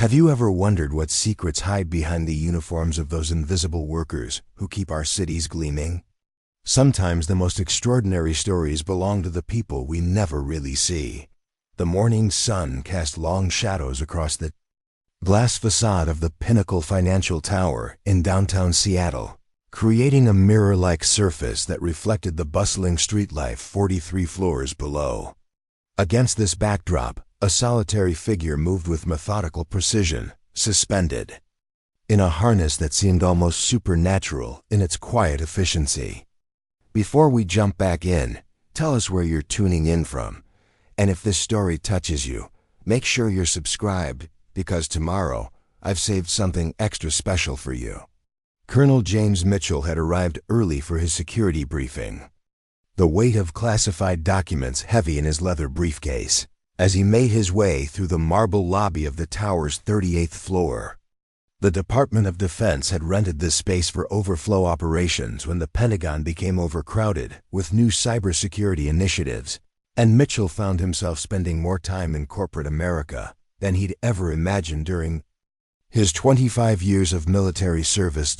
Have you ever wondered what secrets hide behind the uniforms of those invisible workers who keep our cities gleaming? Sometimes the most extraordinary stories belong to the people we never really see. The morning sun cast long shadows across the glass facade of the Pinnacle Financial Tower in downtown Seattle, creating a mirror-like surface that reflected the bustling street life 43 floors below. Against this backdrop, a solitary figure moved with methodical precision, suspended in a harness that seemed almost supernatural in its quiet efficiency. Before we jump back in, tell us where you're tuning in from, and if this story touches you, make sure you're subscribed, because tomorrow I've saved something extra special for you. Colonel James Mitchell had arrived early for his security briefing, the weight of classified documents heavy in his leather briefcase, as he made his way through the marble lobby of the tower's 38th floor. The Department of Defense had rented this space for overflow operations when the Pentagon became overcrowded with new cybersecurity initiatives, and Mitchell found himself spending more time in corporate America than he'd ever imagined during his 25 years of military service.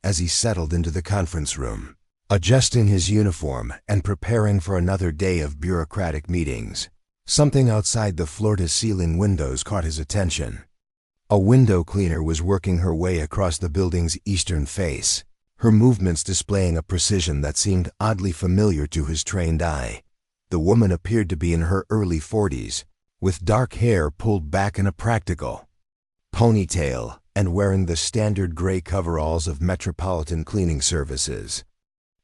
As he settled into the conference room, adjusting his uniform and preparing for another day of bureaucratic meetings, something outside the floor-to-ceiling windows caught his attention. A window cleaner was working her way across the building's eastern face, her movements displaying a precision that seemed oddly familiar to his trained eye. The woman appeared to be in her early 40s, with dark hair pulled back in a practical ponytail and wearing the standard gray coveralls of Metropolitan Cleaning Services.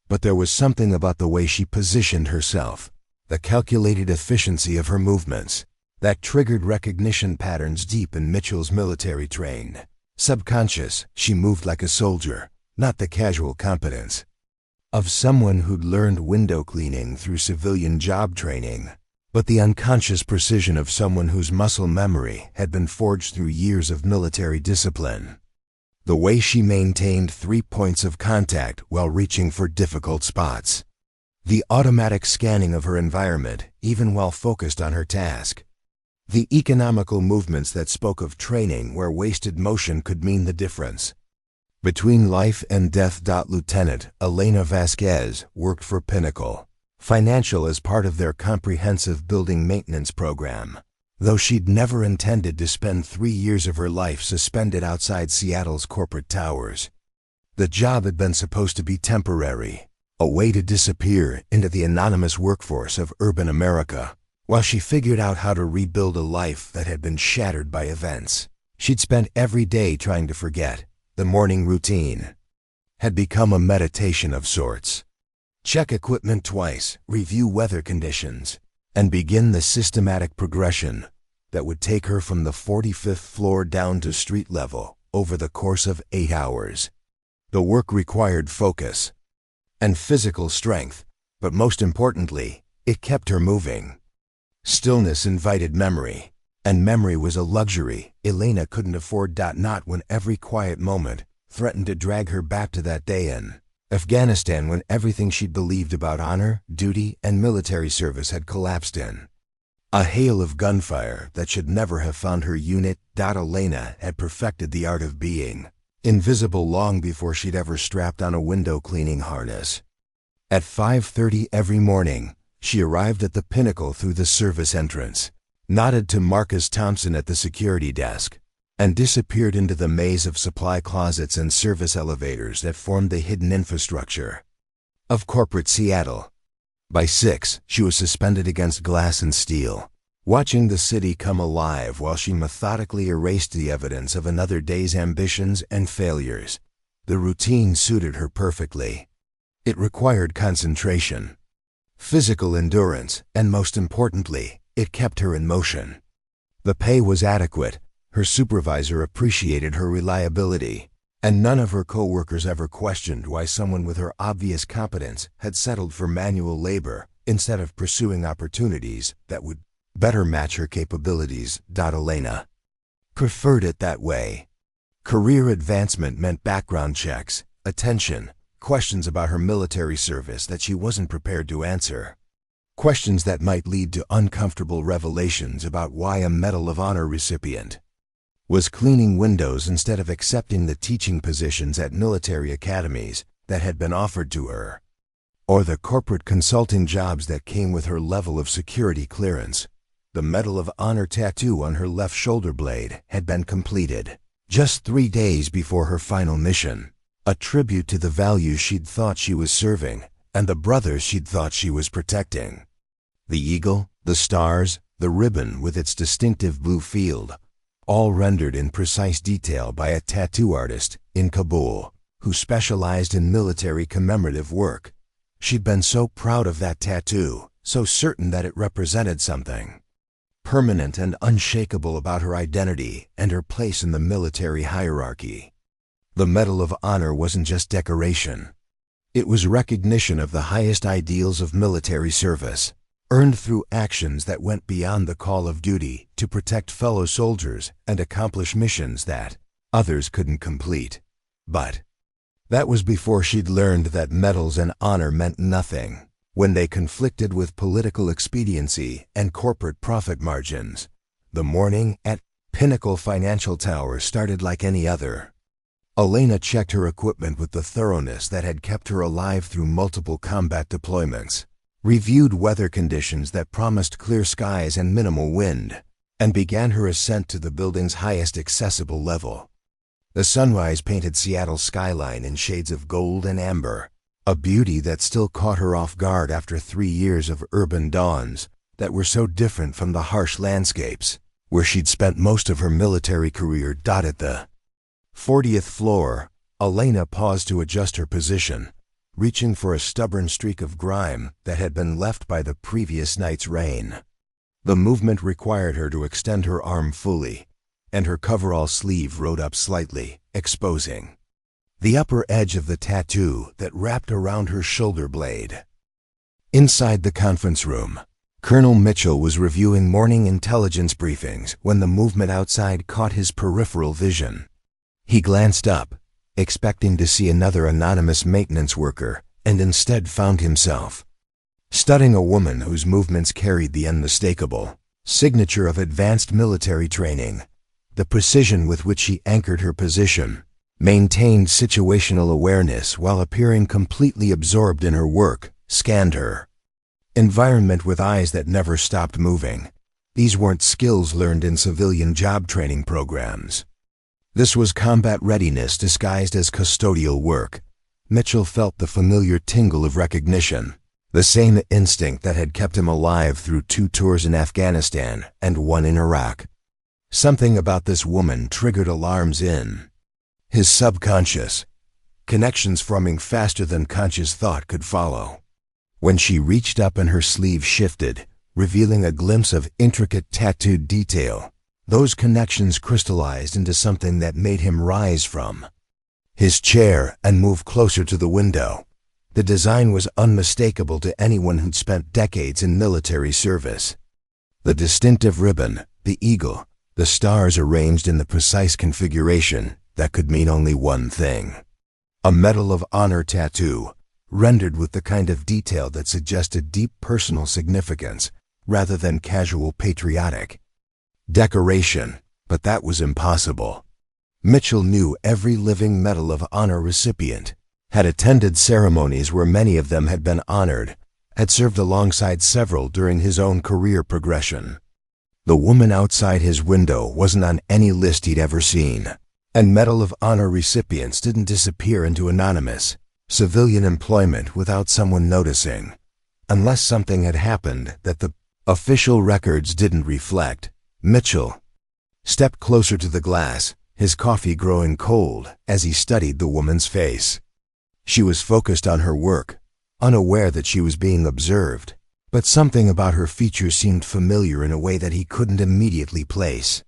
But there was something about the way she positioned herself, the calculated efficiency of her movements, that triggered recognition patterns deep in Mitchell's military-trained subconscious. She moved like a soldier, not the casual competence of someone who'd learned window cleaning through civilian job training, but the unconscious precision of someone whose muscle memory had been forged through years of military discipline. The way she maintained 3 points of contact while reaching for difficult spots. The automatic scanning of her environment, even while focused on her task. The economical movements that spoke of training where wasted motion could mean the difference between life and death. Lieutenant Elena Vasquez worked for Pinnacle Financial as part of their comprehensive building maintenance program, though she'd never intended to spend 3 years of her life suspended outside Seattle's corporate towers. The job had been supposed to be temporary, a way to disappear into the anonymous workforce of urban America, while she figured out how to rebuild a life that had been shattered by events she'd spent every day trying to forget. The morning routine had become a meditation of sorts. Check equipment twice, review weather conditions, and begin the systematic progression that would take her from the 45th floor down to street level over the course of 8 hours. The work required focus and physical strength, but most importantly, it kept her moving. Stillness invited memory, and memory was a luxury Elena couldn't afford. Not when every quiet moment threatened to drag her back to that day in Afghanistan, when everything she'd believed about honor, duty, and military service had collapsed in a hail of gunfire that should never have found her unit. Elena had perfected the art of being invisible long before she'd ever strapped on a window cleaning harness. At 5:30 every morning, she arrived at the Pinnacle through the service entrance, nodded to Marcus Thompson at the security desk, and disappeared into the maze of supply closets and service elevators that formed the hidden infrastructure of corporate Seattle. By 6, she was suspended against glass and steel, watching the city come alive while she methodically erased the evidence of another day's ambitions and failures. The routine suited her perfectly. It required concentration, physical endurance, and most importantly, it kept her in motion. The pay was adequate, her supervisor appreciated her reliability, and none of her co-workers ever questioned why someone with her obvious competence had settled for manual labor instead of pursuing opportunities that would better match her capabilities. Elena preferred it that way. Career advancement meant background checks, attention, questions about her military service that she wasn't prepared to answer. Questions that might lead to uncomfortable revelations about why a Medal of Honor recipient was cleaning windows instead of accepting the teaching positions at military academies that had been offered to her, or the corporate consulting jobs that came with her level of security clearance. The Medal of Honor tattoo on her left shoulder blade had been completed just 3 days before her final mission, a tribute to the values she'd thought she was serving and the brothers she'd thought she was protecting. The eagle, the stars, the ribbon with its distinctive blue field, all rendered in precise detail by a tattoo artist in Kabul who specialized in military commemorative work. She'd been so proud of that tattoo, so certain that it represented something permanent and unshakable about her identity and her place in the military hierarchy. The Medal of Honor wasn't just decoration. It was recognition of the highest ideals of military service, earned through actions that went beyond the call of duty to protect fellow soldiers and accomplish missions that others couldn't complete. But that was before she'd learned that medals and honor meant nothing when they conflicted with political expediency and corporate profit margins. The morning at Pinnacle Financial Tower started like any other. Elena checked her equipment with the thoroughness that had kept her alive through multiple combat deployments, reviewed weather conditions that promised clear skies and minimal wind, and began her ascent to the building's highest accessible level. The sunrise painted Seattle's skyline in shades of gold and amber, a beauty that still caught her off guard after 3 years of urban dawns that were so different from the harsh landscapes where she'd spent most of her military career. At the 40th floor, Elena paused to adjust her position, reaching for a stubborn streak of grime that had been left by the previous night's rain. The movement required her to extend her arm fully, and her coverall sleeve rode up slightly, exposing the upper edge of the tattoo that wrapped around her shoulder blade. Inside the conference room, Colonel Mitchell was reviewing morning intelligence briefings when the movement outside caught his peripheral vision. He glanced up, expecting to see another anonymous maintenance worker, and instead found himself studying a woman whose movements carried the unmistakable signature of advanced military training. The precision with which she anchored her position, maintained situational awareness while appearing completely absorbed in her work, scanned her environment with eyes that never stopped moving. These weren't skills learned in civilian job training programs. This was combat readiness disguised as custodial work. Mitchell felt the familiar tingle of recognition, the same instinct that had kept him alive through 2 tours in Afghanistan and 1 in Iraq. Something about this woman triggered alarms in his subconscious, connections forming faster than conscious thought could follow. When she reached up and her sleeve shifted, revealing a glimpse of intricate tattooed detail, those connections crystallized into something that made him rise from his chair and move closer to the window. The design was unmistakable to anyone who'd spent decades in military service. The distinctive ribbon, the eagle, the stars arranged in the precise configuration that could mean only one thing: a Medal of Honor tattoo, rendered with the kind of detail that suggested deep personal significance rather than casual patriotic decoration. But that was impossible. Mitchell knew every living Medal of Honor recipient, had attended ceremonies where many of them had been honored, had served alongside several during his own career progression. The woman outside his window wasn't on any list he'd ever seen, and Medal of Honor recipients didn't disappear into anonymous civilian employment without someone noticing, unless something had happened that the official records didn't reflect. Mitchell stepped closer to the glass, his coffee growing cold as he studied the woman's face. She was focused on her work, unaware that she was being observed, but something about her features seemed familiar in a way that he couldn't immediately place.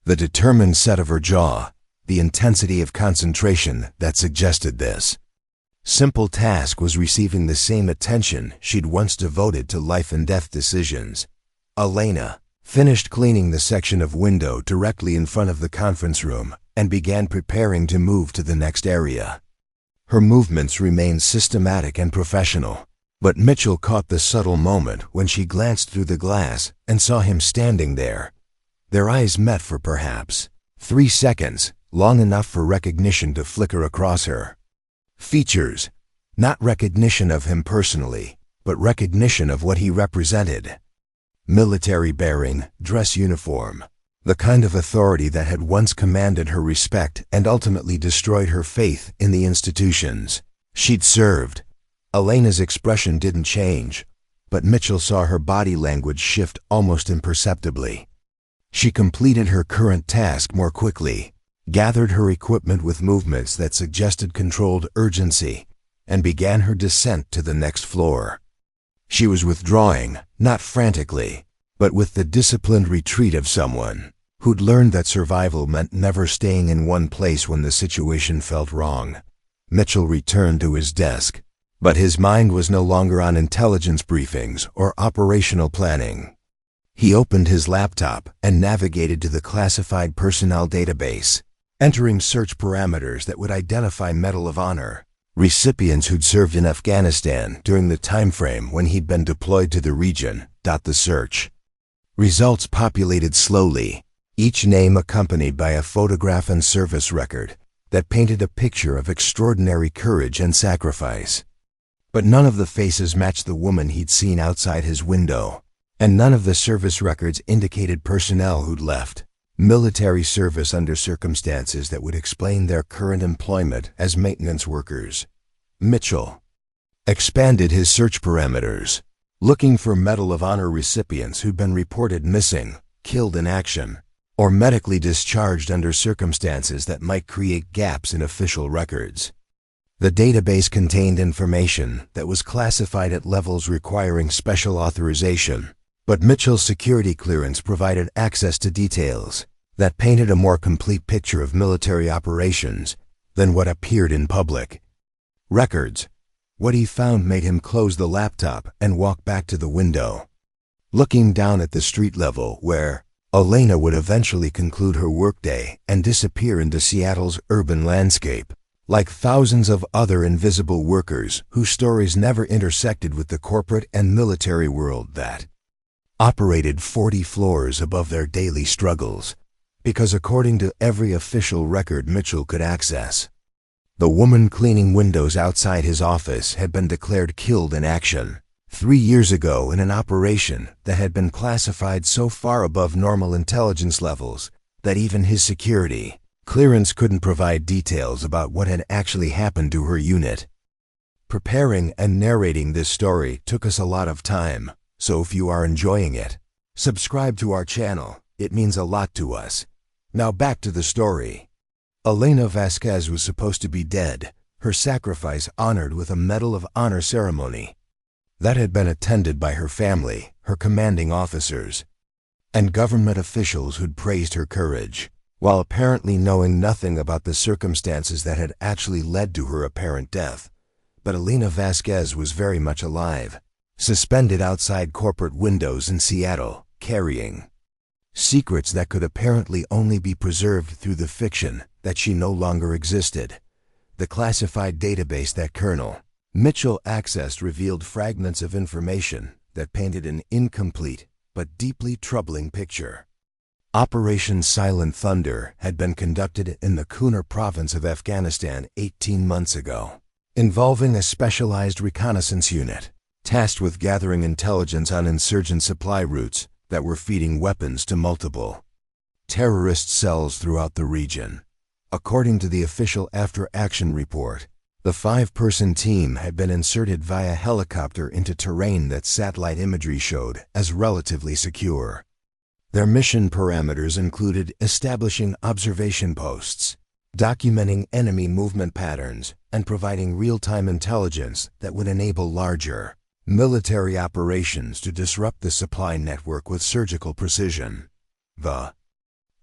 The determined set of her jaw, the intensity of concentration that suggested this simple task was receiving the same attention she'd once devoted to life and death decisions. Elena finished cleaning the section of window directly in front of the conference room and began preparing to move to the next area. Her movements remained systematic and professional, but Mitchell caught the subtle moment when she glanced through the glass and saw him standing there. Their eyes met for perhaps 3 seconds, long enough for recognition to flicker across her. Features: not recognition of him personally, but recognition of what he represented. Military bearing, dress uniform. The kind of authority that had once commanded her respect and ultimately destroyed her faith in the institutions she'd served. Elena's expression didn't change, but Mitchell saw her body language shift almost imperceptibly. She completed her current task more quickly, gathered her equipment with movements that suggested controlled urgency, and began her descent to the next floor. She was withdrawing, not frantically, but with the disciplined retreat of someone who'd learned that survival meant never staying in one place when the situation felt wrong. Mitchell returned to his desk, but his mind was no longer on intelligence briefings or operational planning. He opened his laptop and navigated to the classified personnel database, entering search parameters that would identify Medal of Honor recipients who'd served in Afghanistan during the time frame when he'd been deployed to the region. The search results populated slowly, each name accompanied by a photograph and service record that painted a picture of extraordinary courage and sacrifice. But none of the faces matched the woman he'd seen outside his window, and none of the service records indicated personnel who'd left military service under circumstances that would explain their current employment as maintenance workers. Mitchell expanded his search parameters, looking for Medal of Honor recipients who'd been reported missing, killed in action, or medically discharged under circumstances that might create gaps in official records. The database contained information that was classified at levels requiring special authorization, but Mitchell's security clearance provided access to details that painted a more complete picture of military operations than what appeared in public records. What he found made him close the laptop and walk back to the window, looking down at the street level where Elena would eventually conclude her workday and disappear into Seattle's urban landscape. Like thousands of other invisible workers whose stories never intersected with the corporate and military world that operated 40 floors above their daily struggles, because according to every official record Mitchell could access, the woman cleaning windows outside his office had been declared killed in action 3 years ago in an operation that had been classified so far above normal intelligence levels that even his security clearance couldn't provide details about what had actually happened to her unit. Preparing and narrating this story took us a lot of time, so if you are enjoying it, subscribe to our channel. It means a lot to us. Now back to the story. Elena Vasquez was supposed to be dead, her sacrifice honored with a Medal of Honor ceremony that had been attended by her family, her commanding officers, and government officials who'd praised her courage, while apparently knowing nothing about the circumstances that had actually led to her apparent death. But Elena Vasquez was very much alive, suspended outside corporate windows in Seattle, carrying secrets that could apparently only be preserved through the fiction that she no longer existed. The classified database that Colonel Mitchell accessed revealed fragments of information that painted an incomplete but deeply troubling picture. Operation Silent Thunder had been conducted in the Kunar province of Afghanistan 18 months ago, involving a specialized reconnaissance unit tasked with gathering intelligence on insurgent supply routes that were feeding weapons to multiple terrorist cells throughout the region. According to the official after-action report, the 5-person team had been inserted via helicopter into terrain that satellite imagery showed as relatively secure. Their mission parameters included establishing observation posts, documenting enemy movement patterns, and providing real-time intelligence that would enable larger military operations to disrupt the supply network with surgical precision. The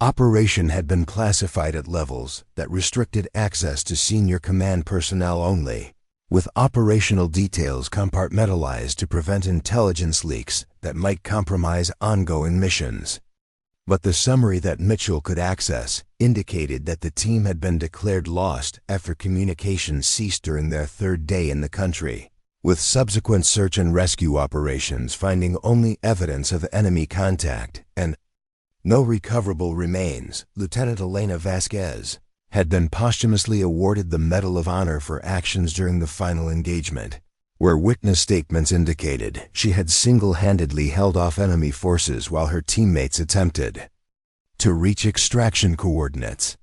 operation had been classified at levels that restricted access to senior command personnel only, with operational details compartmentalized to prevent intelligence leaks that might compromise ongoing missions. But the summary that Mitchell could access indicated that the team had been declared lost after communication ceased during their 3rd day in the country, with subsequent search and rescue operations finding only evidence of enemy contact and No recoverable remains. Lieutenant Elena Vasquez had been posthumously awarded the Medal of Honor for actions during the final engagement, where witness statements indicated she had single-handedly held off enemy forces while her teammates attempted to reach extraction coordinates.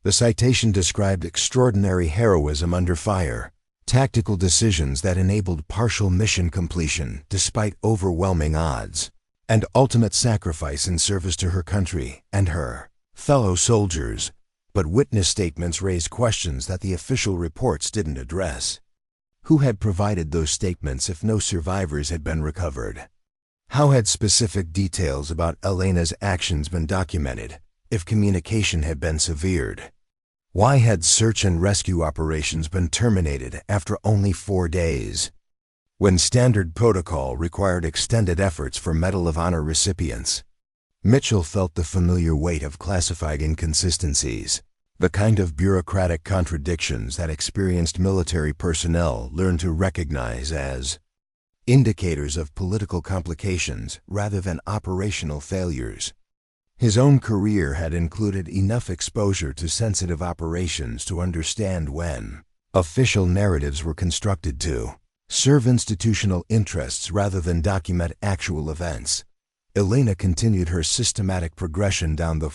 The citation described extraordinary heroism under fire, tactical decisions that enabled partial mission completion despite overwhelming odds, and ultimate sacrifice in service to her country and her fellow soldiers. But witness statements raised questions that the official reports didn't address. Who had provided those statements if no survivors had been recovered? How had specific details about Elena's actions been documented if communication had been severed? Why had search and rescue operations been terminated after only 4 days? When standard protocol required extended efforts for Medal of Honor recipients, Mitchell felt the familiar weight of classified inconsistencies, the kind of bureaucratic contradictions that experienced military personnel learned to recognize as indicators of political complications rather than operational failures. His own career had included enough exposure to sensitive operations to understand when official narratives were constructed to serve institutional interests rather than document actual events. Elena continued her systematic progression down the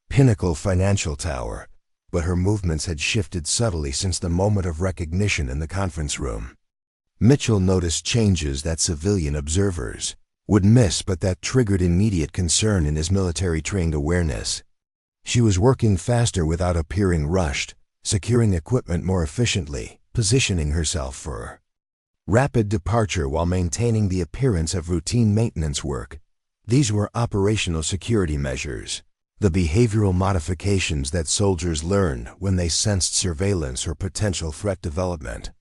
pinnacle financial tower, but her movements had shifted subtly since the moment of recognition in the conference room. Mitchell noticed changes that civilian observers would miss but that triggered immediate concern in his military-trained awareness. She was working faster without appearing rushed, securing equipment more efficiently, positioning herself for rapid departure while maintaining the appearance of routine maintenance work. These were operational security measures, the behavioral modifications that soldiers learned when they sensed surveillance or potential threat development.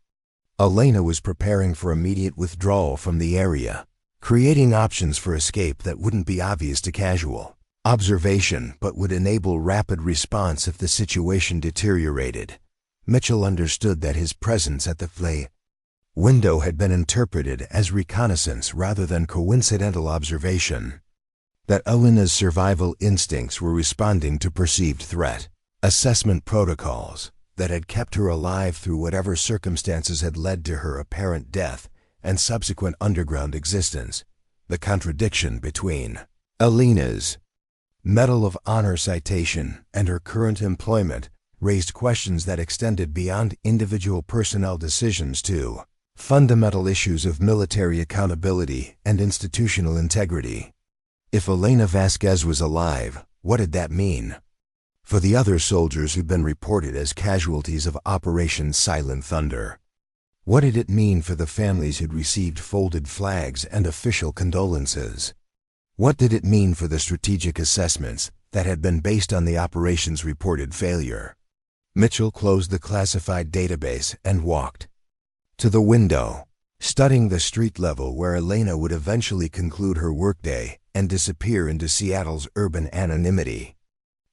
Elena was preparing for immediate withdrawal from the area, creating options for escape that wouldn't be obvious to casual observation but would enable rapid response if the situation deteriorated. Mitchell understood that his presence at the window had been interpreted as reconnaissance rather than coincidental observation, that Elena's survival instincts were responding to perceived threat assessment protocols that had kept her alive through whatever circumstances had led to her apparent death and subsequent underground existence. The contradiction between Elena's Medal of Honor citation and her current employment raised questions that extended beyond individual personnel decisions to fundamental issues of military accountability and institutional integrity. If Elena Vasquez was alive, what did that mean for the other soldiers who'd been reported as casualties of Operation Silent Thunder? What did it mean for the families who'd received folded flags and official condolences? What did it mean for the strategic assessments that had been based on the operation's reported failure? Mitchell closed the classified database and walked to the window, studying the street level where Elena would eventually conclude her workday and disappear into Seattle's urban anonymity.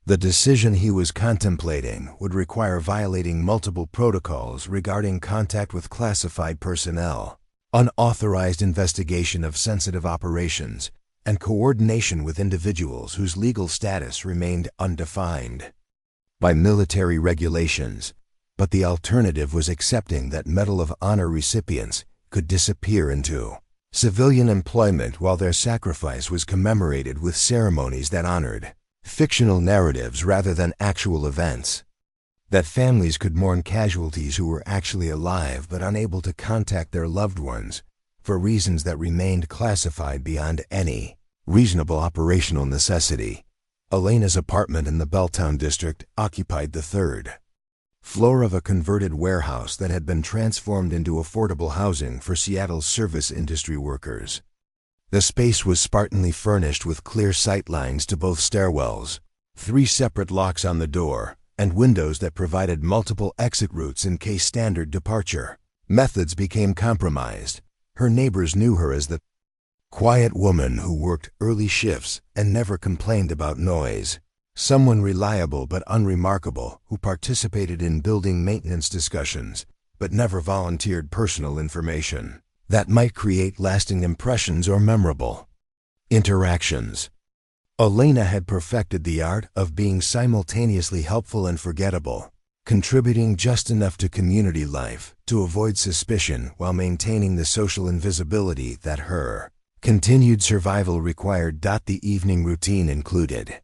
The decision he was contemplating would require violating multiple protocols regarding contact with classified personnel, unauthorized investigation of sensitive operations, and coordination with individuals whose legal status remained undefined by military regulations. But the alternative was accepting that Medal of Honor recipients could disappear into civilian employment while their sacrifice was commemorated with ceremonies that honored fictional narratives rather than actual events. That families could mourn casualties who were actually alive but unable to contact their loved ones for reasons that remained classified beyond any reasonable operational necessity. Elena's apartment in the Belltown district occupied the third floor of a converted warehouse that had been transformed into affordable housing for Seattle's service industry workers. The space was spartanly furnished with clear sight lines to both stairwells, 3 separate locks on the door, and windows that provided multiple exit routes in case standard departure methods became compromised. Her neighbors knew her as the quiet woman who worked early shifts and never complained about noise. Someone reliable but unremarkable who participated in building maintenance discussions but never volunteered personal information that might create lasting impressions or memorable interactions. Elena had perfected the art of being simultaneously helpful and forgettable, contributing just enough to community life to avoid suspicion while maintaining the social invisibility that her continued survival required. The evening routine included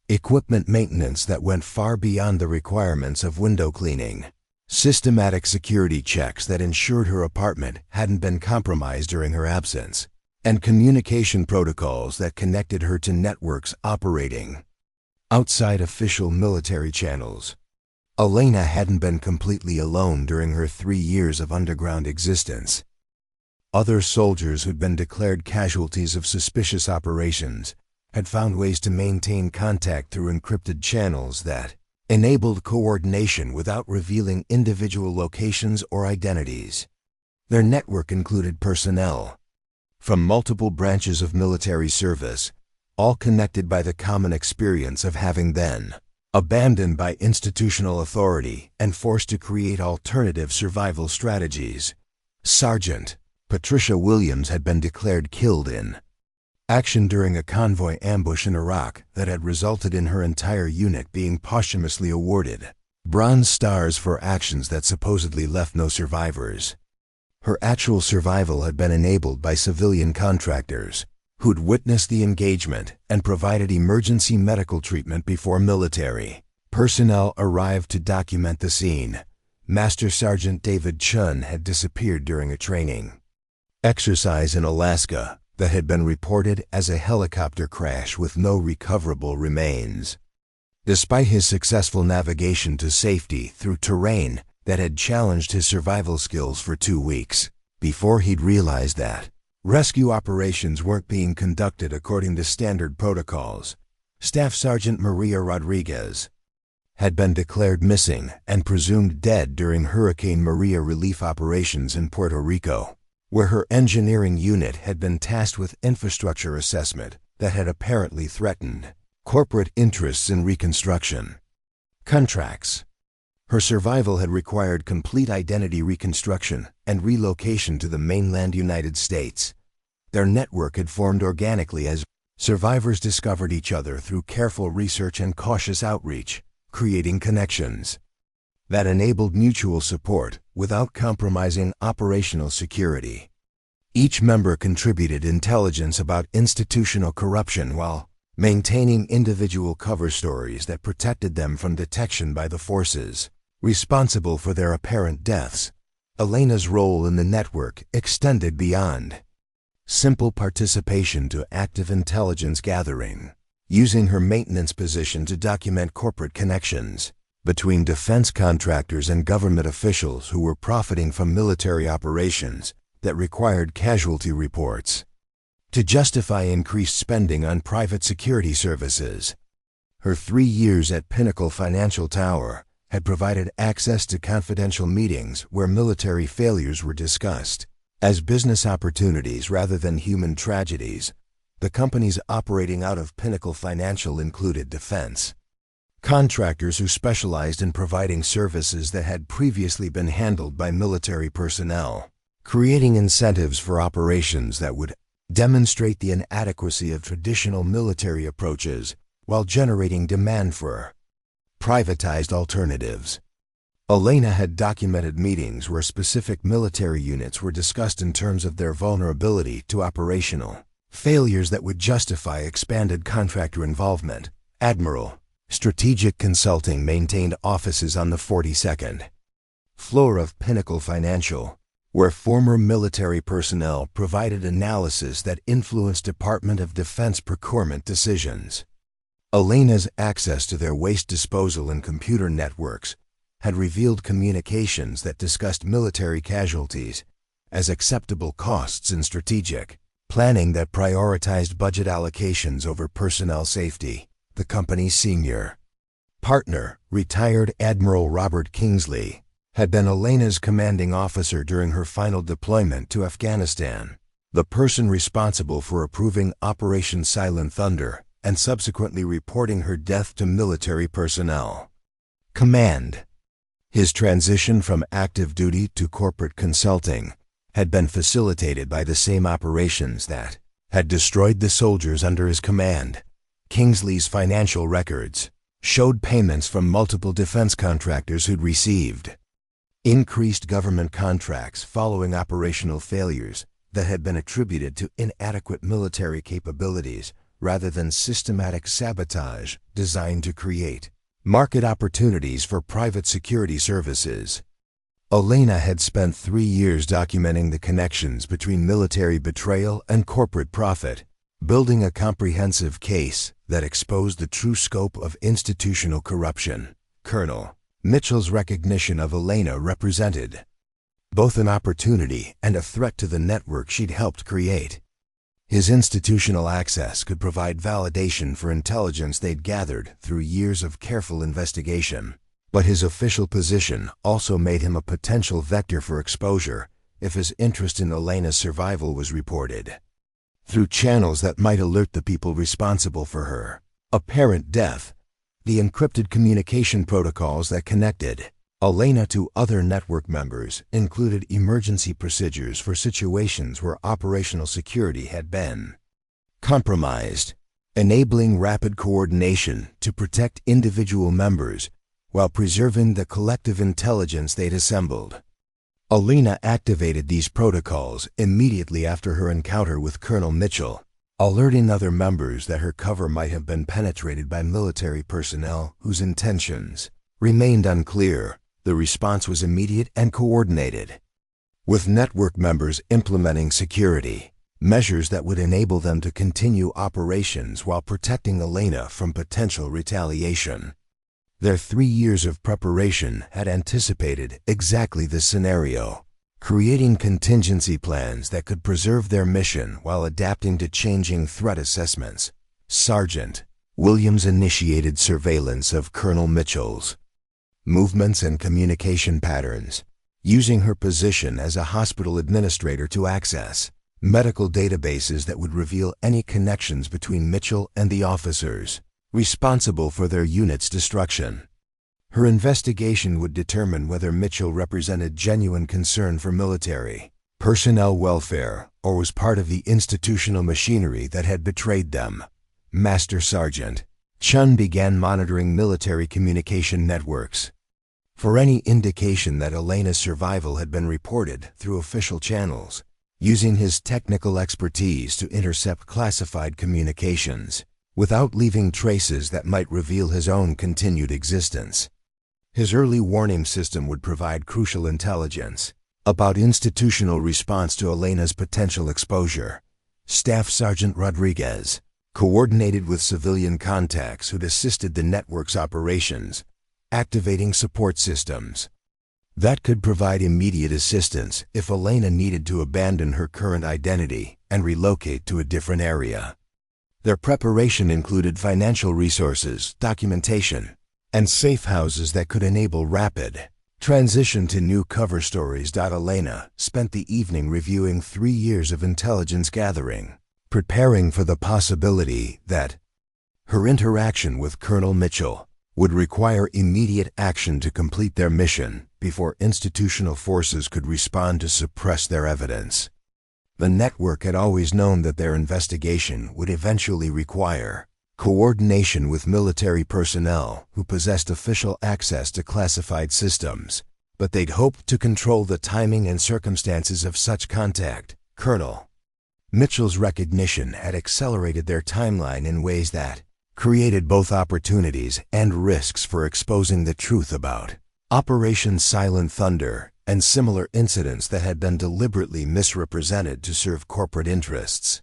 equipment maintenance that went far beyond the requirements of window cleaning, systematic security checks that ensured her apartment hadn't been compromised during her absence, and communication protocols that connected her to networks operating outside official military channels. Elena hadn't been completely alone during her 3 years of underground existence. Other soldiers who'd been declared casualties of suspicious operations had found ways to maintain contact through encrypted channels that enabled coordination without revealing individual locations or identities. Their network included personnel from multiple branches of military service, all connected by the common experience of having been abandoned by institutional authority and forced to create alternative survival strategies. Sergeant Patricia Williams had been declared killed in action during a convoy ambush in Iraq that had resulted in her entire unit being posthumously awarded Bronze Stars for actions that supposedly left no survivors. Her actual survival had been enabled by civilian contractors who'd witnessed the engagement and provided emergency medical treatment before military personnel arrived to document the scene. Master Sergeant David Chun had disappeared during a training exercise in Alaska that had been reported as a helicopter crash with no recoverable remains. Despite his successful navigation to safety through terrain that had challenged his survival skills for 2 weeks, before he'd realized that rescue operations weren't being conducted according to standard protocols, Staff Sergeant Maria Rodriguez had been declared missing and presumed dead during Hurricane Maria relief operations in Puerto Rico, where her engineering unit had been tasked with infrastructure assessment that had apparently threatened corporate interests in reconstruction contracts. Her survival had required complete identity reconstruction and relocation to the mainland United States. Their network had formed organically as survivors discovered each other through careful research and cautious outreach, creating connections that enabled mutual support without compromising operational security. Each member contributed intelligence about institutional corruption while maintaining individual cover stories that protected them from detection by the forces responsible for their apparent deaths. Elena's role in the network extended beyond simple participation to active intelligence gathering, using her maintenance position to document corporate connections between defense contractors and government officials who were profiting from military operations that required casualty reports to justify increased spending on private security services. Her 3 years at Pinnacle Financial Tower had provided access to confidential meetings where military failures were discussed as business opportunities rather than human tragedies. The companies operating out of Pinnacle Financial included defense contractors who specialized in providing services that had previously been handled by military personnel, creating incentives for operations that would demonstrate the inadequacy of traditional military approaches while generating demand for privatized alternatives. Elena had documented meetings where specific military units were discussed in terms of their vulnerability to operational failures that would justify expanded contractor involvement. Admiral Strategic Consulting maintained offices on the 42nd floor of Pinnacle Financial, where former military personnel provided analysis that influenced Department of Defense procurement decisions. Elena's access to their waste disposal and computer networks had revealed communications that discussed military casualties as acceptable costs in strategic planning that prioritized budget allocations over personnel safety. The company's senior partner, retired Admiral Robert Kingsley, had been Elena's commanding officer during her final deployment to Afghanistan, the person responsible for approving Operation Silent Thunder and subsequently reporting her death to military personnel command. His transition from active duty to corporate consulting had been facilitated by the same operations that had destroyed the soldiers under his command. Kingsley's financial records showed payments from multiple defense contractors who'd received increased government contracts following operational failures that had been attributed to inadequate military capabilities rather than systematic sabotage designed to create market opportunities for private security services. Elena had spent 3 years documenting the connections between military betrayal and corporate profit, building a comprehensive case that exposed the true scope of institutional corruption. Colonel Mitchell's recognition of Elena represented both an opportunity and a threat to the network she'd helped create. His institutional access could provide validation for intelligence they'd gathered through years of careful investigation, but his official position also made him a potential vector for exposure if his interest in Elena's survival was reported through channels that might alert the people responsible for her apparent death. The encrypted communication protocols that connected Elena to other network members included emergency procedures for situations where operational security had been compromised, enabling rapid coordination to protect individual members while preserving the collective intelligence they'd assembled. Elena activated these protocols immediately after her encounter with Colonel Mitchell, alerting other members that her cover might have been penetrated by military personnel whose intentions remained unclear. The response was immediate and coordinated, with network members implementing security measures that would enable them to continue operations while protecting Elena from potential retaliation. Their 3 years of preparation had anticipated exactly this scenario, creating contingency plans that could preserve their mission while adapting to changing threat assessments. Sergeant Williams initiated surveillance of Colonel Mitchell's movements and communication patterns, using her position as a hospital administrator to access medical databases that would reveal any connections between Mitchell and the officers responsible for their unit's destruction. Her investigation would determine whether Mitchell represented genuine concern for military personnel welfare or was part of the institutional machinery that had betrayed them. Master Sergeant Chun began monitoring military communication networks for any indication that Elena's survival had been reported through official channels, using his technical expertise to intercept classified communications without leaving traces that might reveal his own continued existence. His early warning system would provide crucial intelligence about institutional response to Elena's potential exposure. Staff Sergeant Rodriguez coordinated with civilian contacts who'd assisted the network's operations, activating support systems that could provide immediate assistance if Elena needed to abandon her current identity and relocate to a different area. Their preparation included financial resources, documentation, and safe houses that could enable rapid transition to new cover stories. Elena spent the evening reviewing 3 years of intelligence gathering, preparing for the possibility that her interaction with Colonel Mitchell would require immediate action to complete their mission before institutional forces could respond to suppress their evidence. The network had always known that their investigation would eventually require coordination with military personnel who possessed official access to classified systems, but they'd hoped to control the timing and circumstances of such contact. Colonel Mitchell's recognition had accelerated their timeline in ways that created both opportunities and risks for exposing the truth about Operation Silent Thunder and similar incidents that had been deliberately misrepresented to serve corporate interests.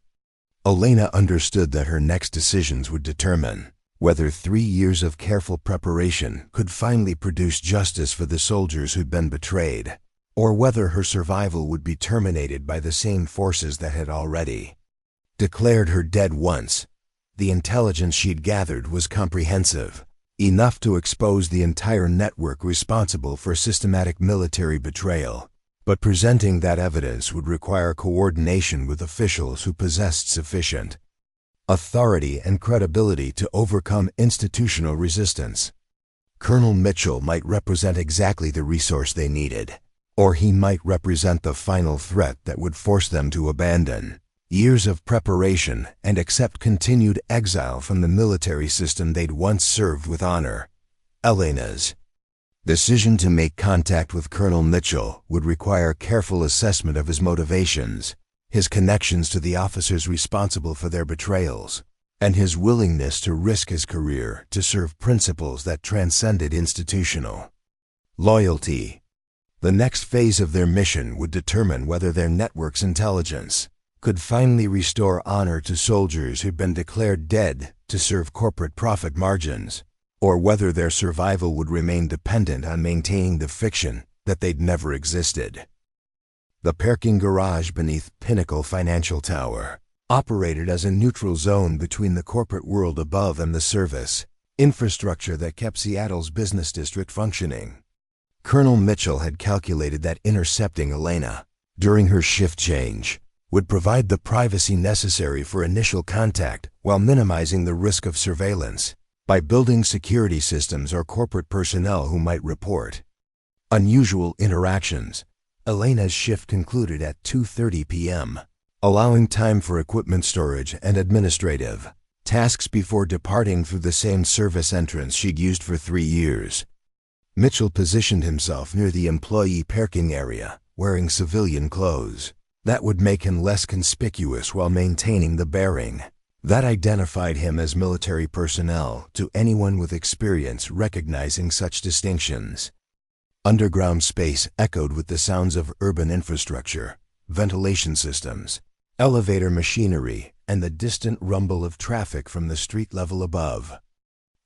Elena understood that her next decisions would determine whether 3 years of careful preparation could finally produce justice for the soldiers who'd been betrayed, or whether her survival would be terminated by the same forces that had already declared her dead once. The intelligence she'd gathered was comprehensive, enough to expose the entire network responsible for systematic military betrayal, but presenting that evidence would require coordination with officials who possessed sufficient authority and credibility to overcome institutional resistance. Colonel Mitchell might represent exactly the resource they needed, or he might represent the final threat that would force them to abandon years of preparation, and accept continued exile from the military system they'd once served with honor. Elena's decision to make contact with Colonel Mitchell would require careful assessment of his motivations, his connections to the officers responsible for their betrayals, and his willingness to risk his career to serve principles that transcended institutional loyalty. The next phase of their mission would determine whether their network's intelligence could finally restore honor to soldiers who'd been declared dead to serve corporate profit margins, or whether their survival would remain dependent on maintaining the fiction that they'd never existed. The parking garage beneath Pinnacle Financial Tower operated as a neutral zone between the corporate world above and the service infrastructure that kept Seattle's business district functioning. Colonel Mitchell had calculated that intercepting Elena during her shift change would provide the privacy necessary for initial contact while minimizing the risk of surveillance by building security systems or corporate personnel who might report unusual interactions. Elena's shift concluded at 2:30 p.m., allowing time for equipment storage and administrative tasks before departing through the same service entrance she'd used for 3 years. Mitchell positioned himself near the employee parking area, wearing civilian clothes. That would make him less conspicuous while maintaining the bearing that identified him as military personnel to anyone with experience recognizing such distinctions. Underground space echoed with the sounds of urban infrastructure, ventilation systems, elevator machinery, and the distant rumble of traffic from the street level above.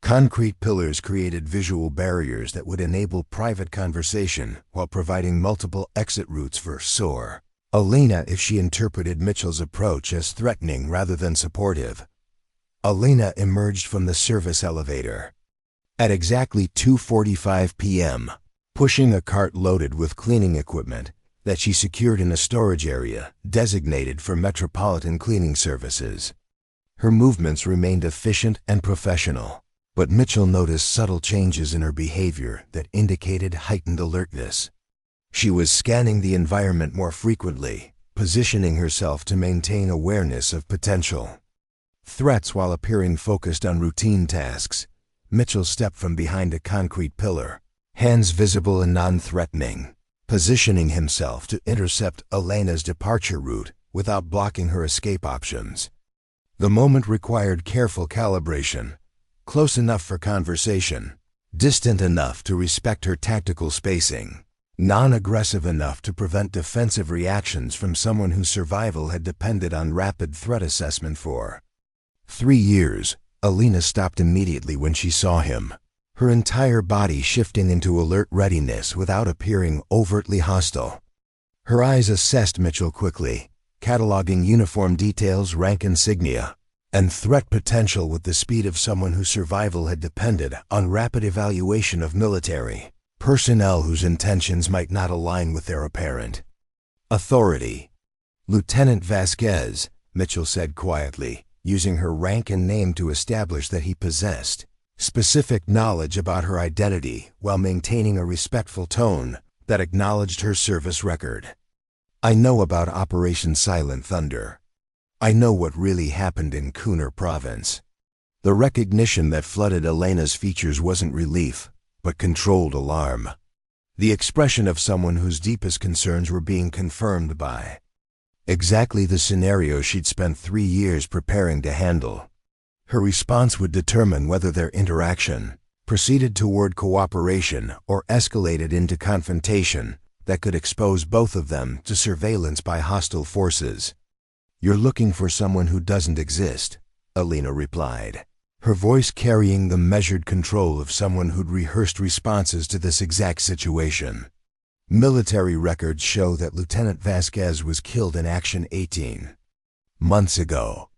Concrete pillars created visual barriers that would enable private conversation while providing multiple exit routes for SOAR. Elena, if she interpreted Mitchell's approach as threatening rather than supportive. Elena emerged from the service elevator at exactly 2:45 p.m., pushing a cart loaded with cleaning equipment that she secured in a storage area designated for Metropolitan Cleaning Services. Her movements remained efficient and professional, but Mitchell noticed subtle changes in her behavior that indicated heightened alertness. She was scanning the environment more frequently, positioning herself to maintain awareness of potential threats while appearing focused on routine tasks. Mitchell stepped from behind a concrete pillar, hands visible and non-threatening, positioning himself to intercept Elena's departure route without blocking her escape options. The moment required careful calibration, close enough for conversation, distant enough to respect her tactical spacing, non-aggressive enough to prevent defensive reactions from someone whose survival had depended on rapid threat assessment for 3 years. Elena stopped immediately when she saw him, her entire body shifting into alert readiness without appearing overtly hostile. Her eyes assessed Mitchell quickly, cataloging uniform details, rank insignia, and threat potential with the speed of someone whose survival had depended on rapid evaluation of military personnel whose intentions might not align with their apparent authority. "Lieutenant Vasquez," Mitchell said quietly, using her rank and name to establish that he possessed specific knowledge about her identity while maintaining a respectful tone that acknowledged her service record. "I know about Operation Silent Thunder. I know what really happened in Kunar Province." The recognition that flooded Elena's features wasn't relief, but controlled alarm. The expression of someone whose deepest concerns were being confirmed by exactly the scenario she'd spent 3 years preparing to handle. Her response would determine whether their interaction proceeded toward cooperation or escalated into confrontation that could expose both of them to surveillance by hostile forces. "You're looking for someone who doesn't exist," Elena replied, her voice carrying the measured control of someone who'd rehearsed responses to this exact situation. "Military records show that Lieutenant Vasquez was killed in action 18 months ago.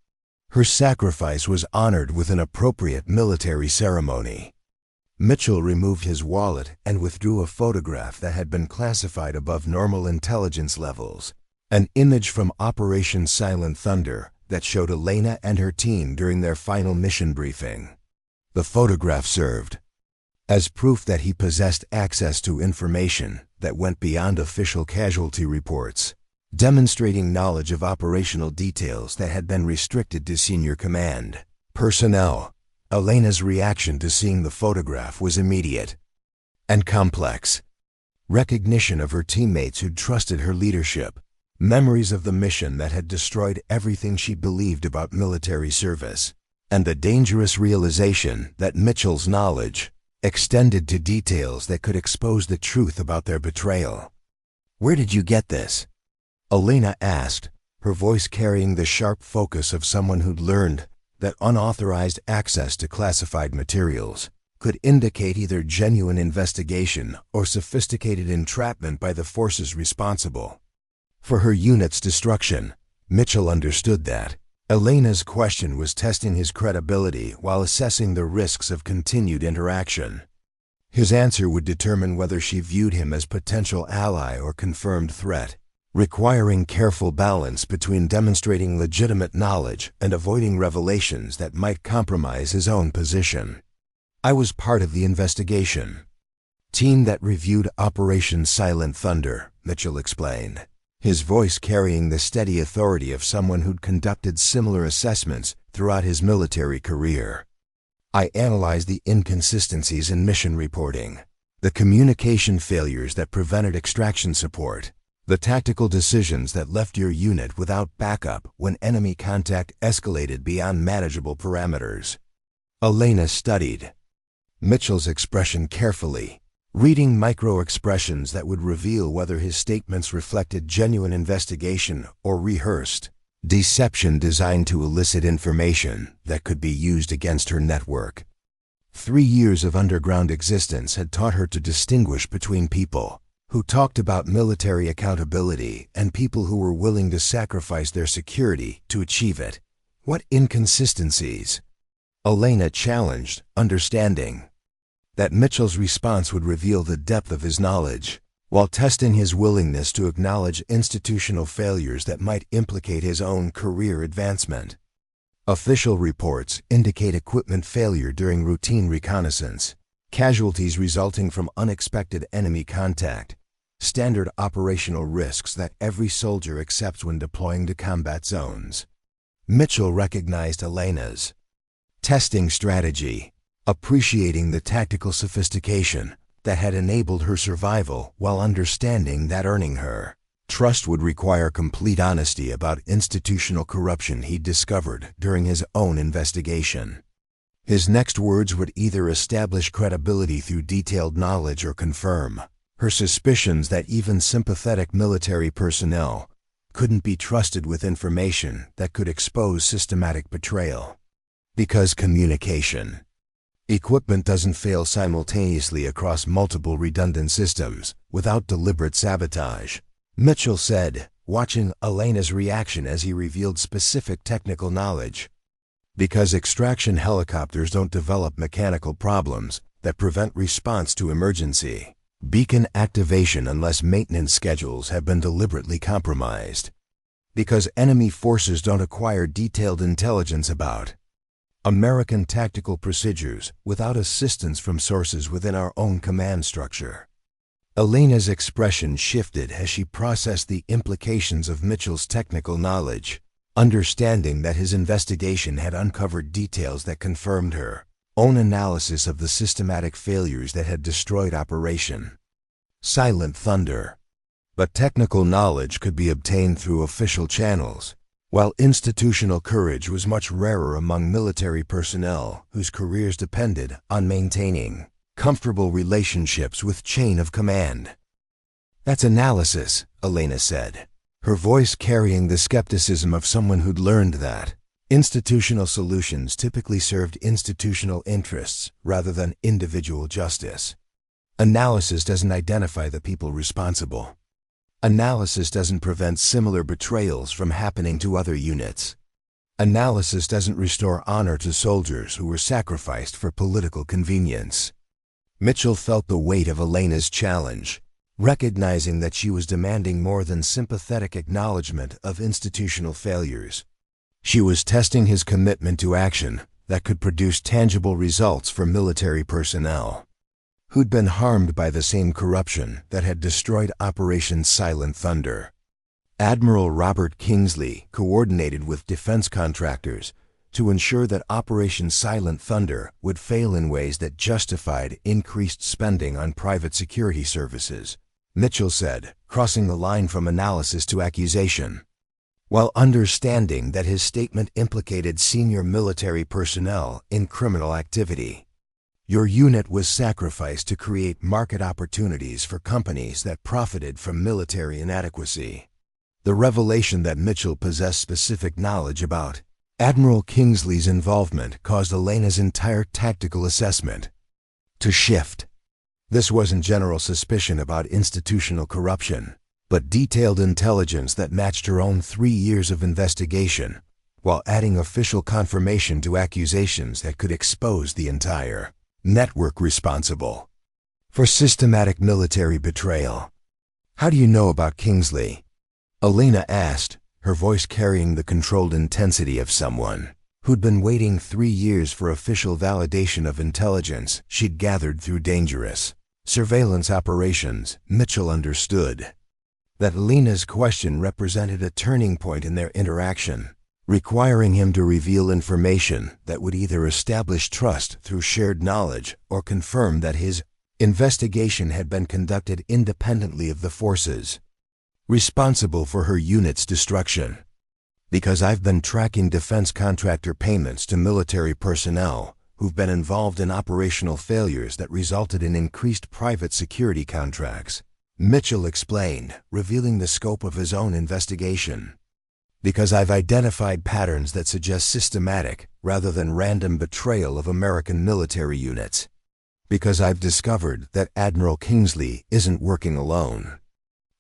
Her sacrifice was honored with an appropriate military ceremony." Mitchell removed his wallet and withdrew a photograph that had been classified above normal intelligence levels, an image from Operation Silent Thunder that showed Elena and her team during their final mission briefing. The photograph served as proof that he possessed access to information that went beyond official casualty reports. demonstrating knowledge of operational details that had been restricted to senior command personnel. Elena's reaction to seeing the photograph was immediate and complex. Recognition of her teammates who'd trusted her leadership, memories of the mission that had destroyed everything she believed about military service, and the dangerous realization that Mitchell's knowledge extended to details that could expose the truth about their betrayal. "Where did you get this?" Elena asked, her voice carrying the sharp focus of someone who'd learned that unauthorized access to classified materials could indicate either genuine investigation or sophisticated entrapment by the forces responsible for her unit's destruction. Mitchell understood that Elena's question was testing his credibility while assessing the risks of continued interaction. His answer would determine whether she viewed him as potential ally or confirmed threat, requiring careful balance between demonstrating legitimate knowledge and avoiding revelations that might compromise his own position. "I was part of the investigation team that reviewed Operation Silent Thunder," Mitchell explained, his voice carrying the steady authority of someone who'd conducted similar assessments throughout his military career. "I analyzed the inconsistencies in mission reporting, the communication failures that prevented extraction support, the tactical decisions that left your unit without backup when enemy contact escalated beyond manageable parameters." Elena studied Mitchell's expression carefully, reading micro-expressions that would reveal whether his statements reflected genuine investigation or rehearsed deception designed to elicit information that could be used against her network. 3 years of underground existence had taught her to distinguish between people who talked about military accountability and people who were willing to sacrifice their security to achieve it. "What inconsistencies?" Elena challenged, understanding that Mitchell's response would reveal the depth of his knowledge, while testing his willingness to acknowledge institutional failures that might implicate his own career advancement. "Official reports indicate equipment failure during routine reconnaissance, casualties resulting from unexpected enemy contact, standard operational risks that every soldier accepts when deploying to combat zones." Mitchell recognized Elena's testing strategy, appreciating the tactical sophistication that had enabled her survival while understanding that earning her trust would require complete honesty about institutional corruption he'd discovered during his own investigation. His next words would either establish credibility through detailed knowledge or confirm her suspicions that even sympathetic military personnel couldn't be trusted with information that could expose systematic betrayal. Because communication equipment doesn't fail simultaneously across multiple redundant systems without deliberate sabotage, Mitchell said, watching Elena's reaction as he revealed specific technical knowledge. Because extraction helicopters don't develop mechanical problems that prevent response to emergency beacon activation unless maintenance schedules have been deliberately compromised. Because enemy forces don't acquire detailed intelligence about American tactical procedures without assistance from sources within our own command structure. Elena's expression shifted as she processed the implications of Mitchell's technical knowledge, understanding that his investigation had uncovered details that confirmed her own analysis of the systematic failures that had destroyed Operation Silent Thunder. But technical knowledge could be obtained through official channels, while institutional courage was much rarer among military personnel whose careers depended on maintaining comfortable relationships with chain of command. "That's analysis," Elena said, her voice carrying the skepticism of someone who'd learned that institutional solutions typically served institutional interests rather than individual justice. "Analysis doesn't identify the people responsible. Analysis doesn't prevent similar betrayals from happening to other units. Analysis doesn't restore honor to soldiers who were sacrificed for political convenience." Mitchell felt the weight of Elena's challenge, recognizing that she was demanding more than sympathetic acknowledgement of institutional failures. She was testing his commitment to action that could produce tangible results for military personnel who'd been harmed by the same corruption that had destroyed Operation Silent Thunder. Admiral Robert Kingsley coordinated with defense contractors to ensure that Operation Silent Thunder would fail in ways that justified increased spending on private security services, Mitchell said, crossing the line from analysis to accusation. While understanding that his statement implicated senior military personnel in criminal activity, your unit was sacrificed to create market opportunities for companies that profited from military inadequacy. The revelation that Mitchell possessed specific knowledge about Admiral Kingsley's involvement caused Elena's entire tactical assessment to shift. This wasn't general suspicion about institutional corruption, but detailed intelligence that matched her own 3 years of investigation, while adding official confirmation to accusations that could expose the entire network responsible for systematic military betrayal. "How do you know about Kingsley?" Elena asked, her voice carrying the controlled intensity of someone who'd been waiting 3 years for official validation of intelligence she'd gathered through dangerous surveillance operations. Mitchell understood that Elena's question represented a turning point in their interaction, requiring him to reveal information that would either establish trust through shared knowledge or confirm that his investigation had been conducted independently of the forces responsible for her unit's destruction. "Because I've been tracking defense contractor payments to military personnel who've been involved in operational failures that resulted in increased private security contracts," Mitchell explained, revealing the scope of his own investigation. "Because I've identified patterns that suggest systematic rather than random betrayal of American military units. Because I've discovered that Admiral Kingsley isn't working alone."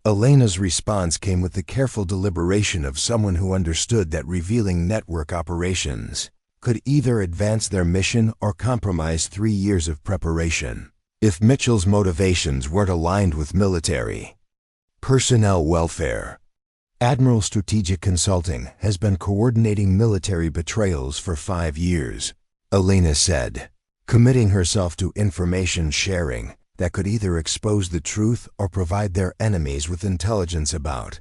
Elena's response came with the careful deliberation of someone who understood that revealing network operations could either advance their mission or compromise 3 years of preparation. If Mitchell's motivations weren't aligned with military personnel welfare, Admiral Strategic Consulting has been coordinating military betrayals for 5 years, Elena said, committing herself to information sharing that could either expose the truth or provide their enemies with intelligence about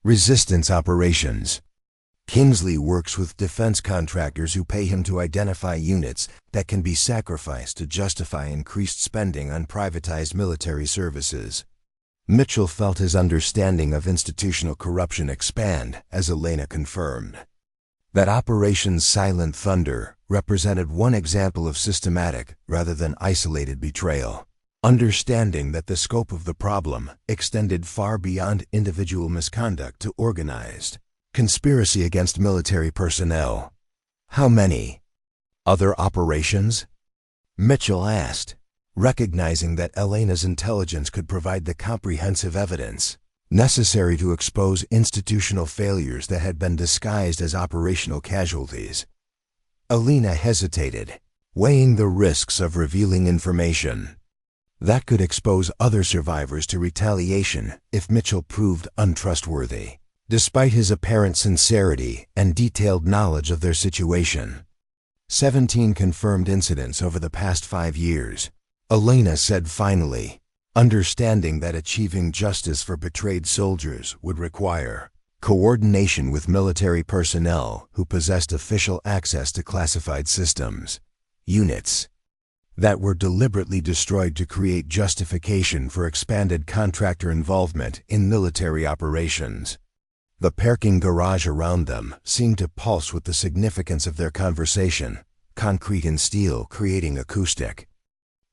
resistance operations. Kingsley works with defense contractors who pay him to identify units that can be sacrificed to justify increased spending on privatized military services. Mitchell felt his understanding of institutional corruption expand as Elena confirmed that Operation Silent Thunder represented one example of systematic rather than isolated betrayal. Understanding that the scope of the problem extended far beyond individual misconduct to organized conspiracy against military personnel. "How many other operations?" Mitchell asked, recognizing that Elena's intelligence could provide the comprehensive evidence necessary to expose institutional failures that had been disguised as operational casualties. Elena hesitated, weighing the risks of revealing information that could expose other survivors to retaliation if Mitchell proved untrustworthy. Despite his apparent sincerity and detailed knowledge of their situation, 17 confirmed incidents over the past 5 years, Elena said finally, understanding that achieving justice for betrayed soldiers would require coordination with military personnel who possessed official access to classified systems, units that were deliberately destroyed to create justification for expanded contractor involvement in military operations. The parking garage around them seemed to pulse with the significance of their conversation, concrete and steel creating acoustic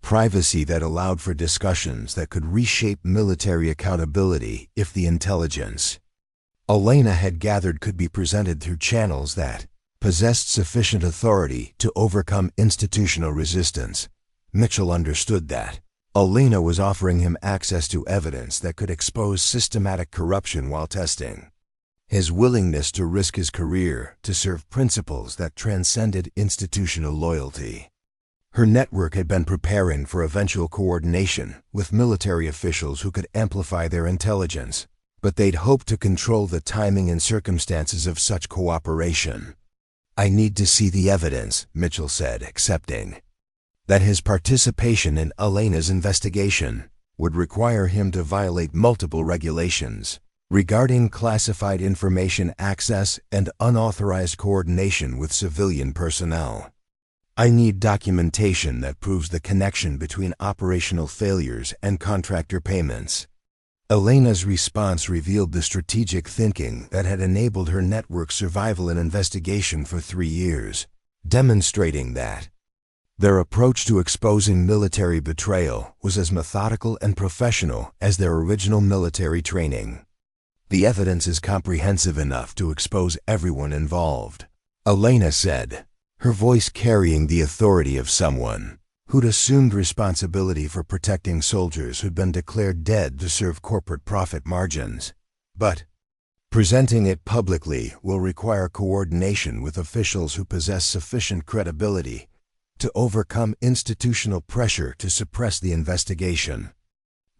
privacy that allowed for discussions that could reshape military accountability if the intelligence Elena had gathered could be presented through channels that possessed sufficient authority to overcome institutional resistance. Mitchell understood that Elena was offering him access to evidence that could expose systematic corruption while testing his willingness to risk his career to serve principles that transcended institutional loyalty. Her network had been preparing for eventual coordination with military officials who could amplify their intelligence, but they'd hoped to control the timing and circumstances of such cooperation. "I need to see the evidence," Mitchell said, accepting that his participation in Elena's investigation would require him to violate multiple regulations. regarding classified information access and unauthorized coordination with civilian personnel. I need documentation that proves the connection between operational failures and contractor payments. Elena's response revealed the strategic thinking that had enabled her network's survival and investigation for 3 years, demonstrating that their approach to exposing military betrayal was as methodical and professional as their original military training. The evidence is comprehensive enough to expose everyone involved, Elena said, her voice carrying the authority of someone who'd assumed responsibility for protecting soldiers who'd been declared dead to serve corporate profit margins. But presenting it publicly will require coordination with officials who possess sufficient credibility to overcome institutional pressure to suppress the investigation.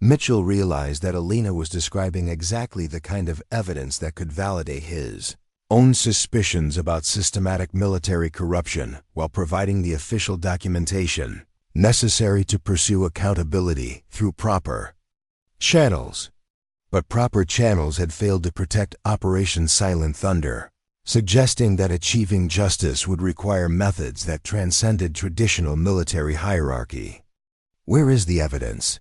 Mitchell realized that Elena was describing exactly the kind of evidence that could validate his own suspicions about systematic military corruption while providing the official documentation necessary to pursue accountability through proper channels. But proper channels had failed to protect Operation Silent Thunder, suggesting that achieving justice would require methods that transcended traditional military hierarchy. Where is the evidence?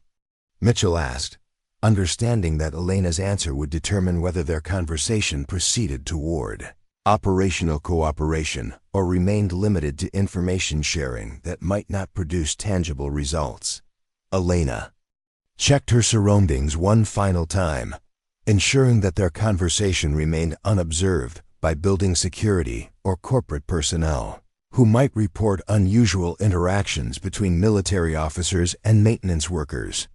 Mitchell asked, understanding that Elena's answer would determine whether their conversation proceeded toward operational cooperation or remained limited to information sharing that might not produce tangible results. Elena checked her surroundings one final time, ensuring that their conversation remained unobserved by building security or corporate personnel who might report unusual interactions between military officers and maintenance workers.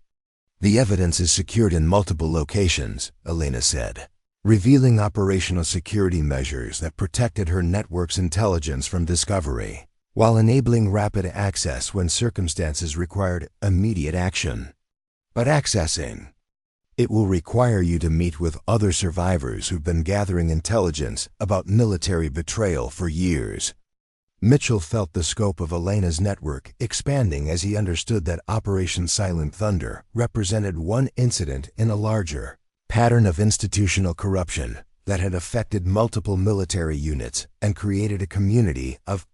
The evidence is secured in multiple locations, Elena said, revealing operational security measures that protected her network's intelligence from discovery, while enabling rapid access when circumstances required immediate action. But accessing it will require you to meet with other survivors who've been gathering intelligence about military betrayal for years. Mitchell felt the scope of Elena's network expanding as he understood that Operation Silent Thunder represented one incident in a larger pattern of institutional corruption that had affected multiple military units and created a community of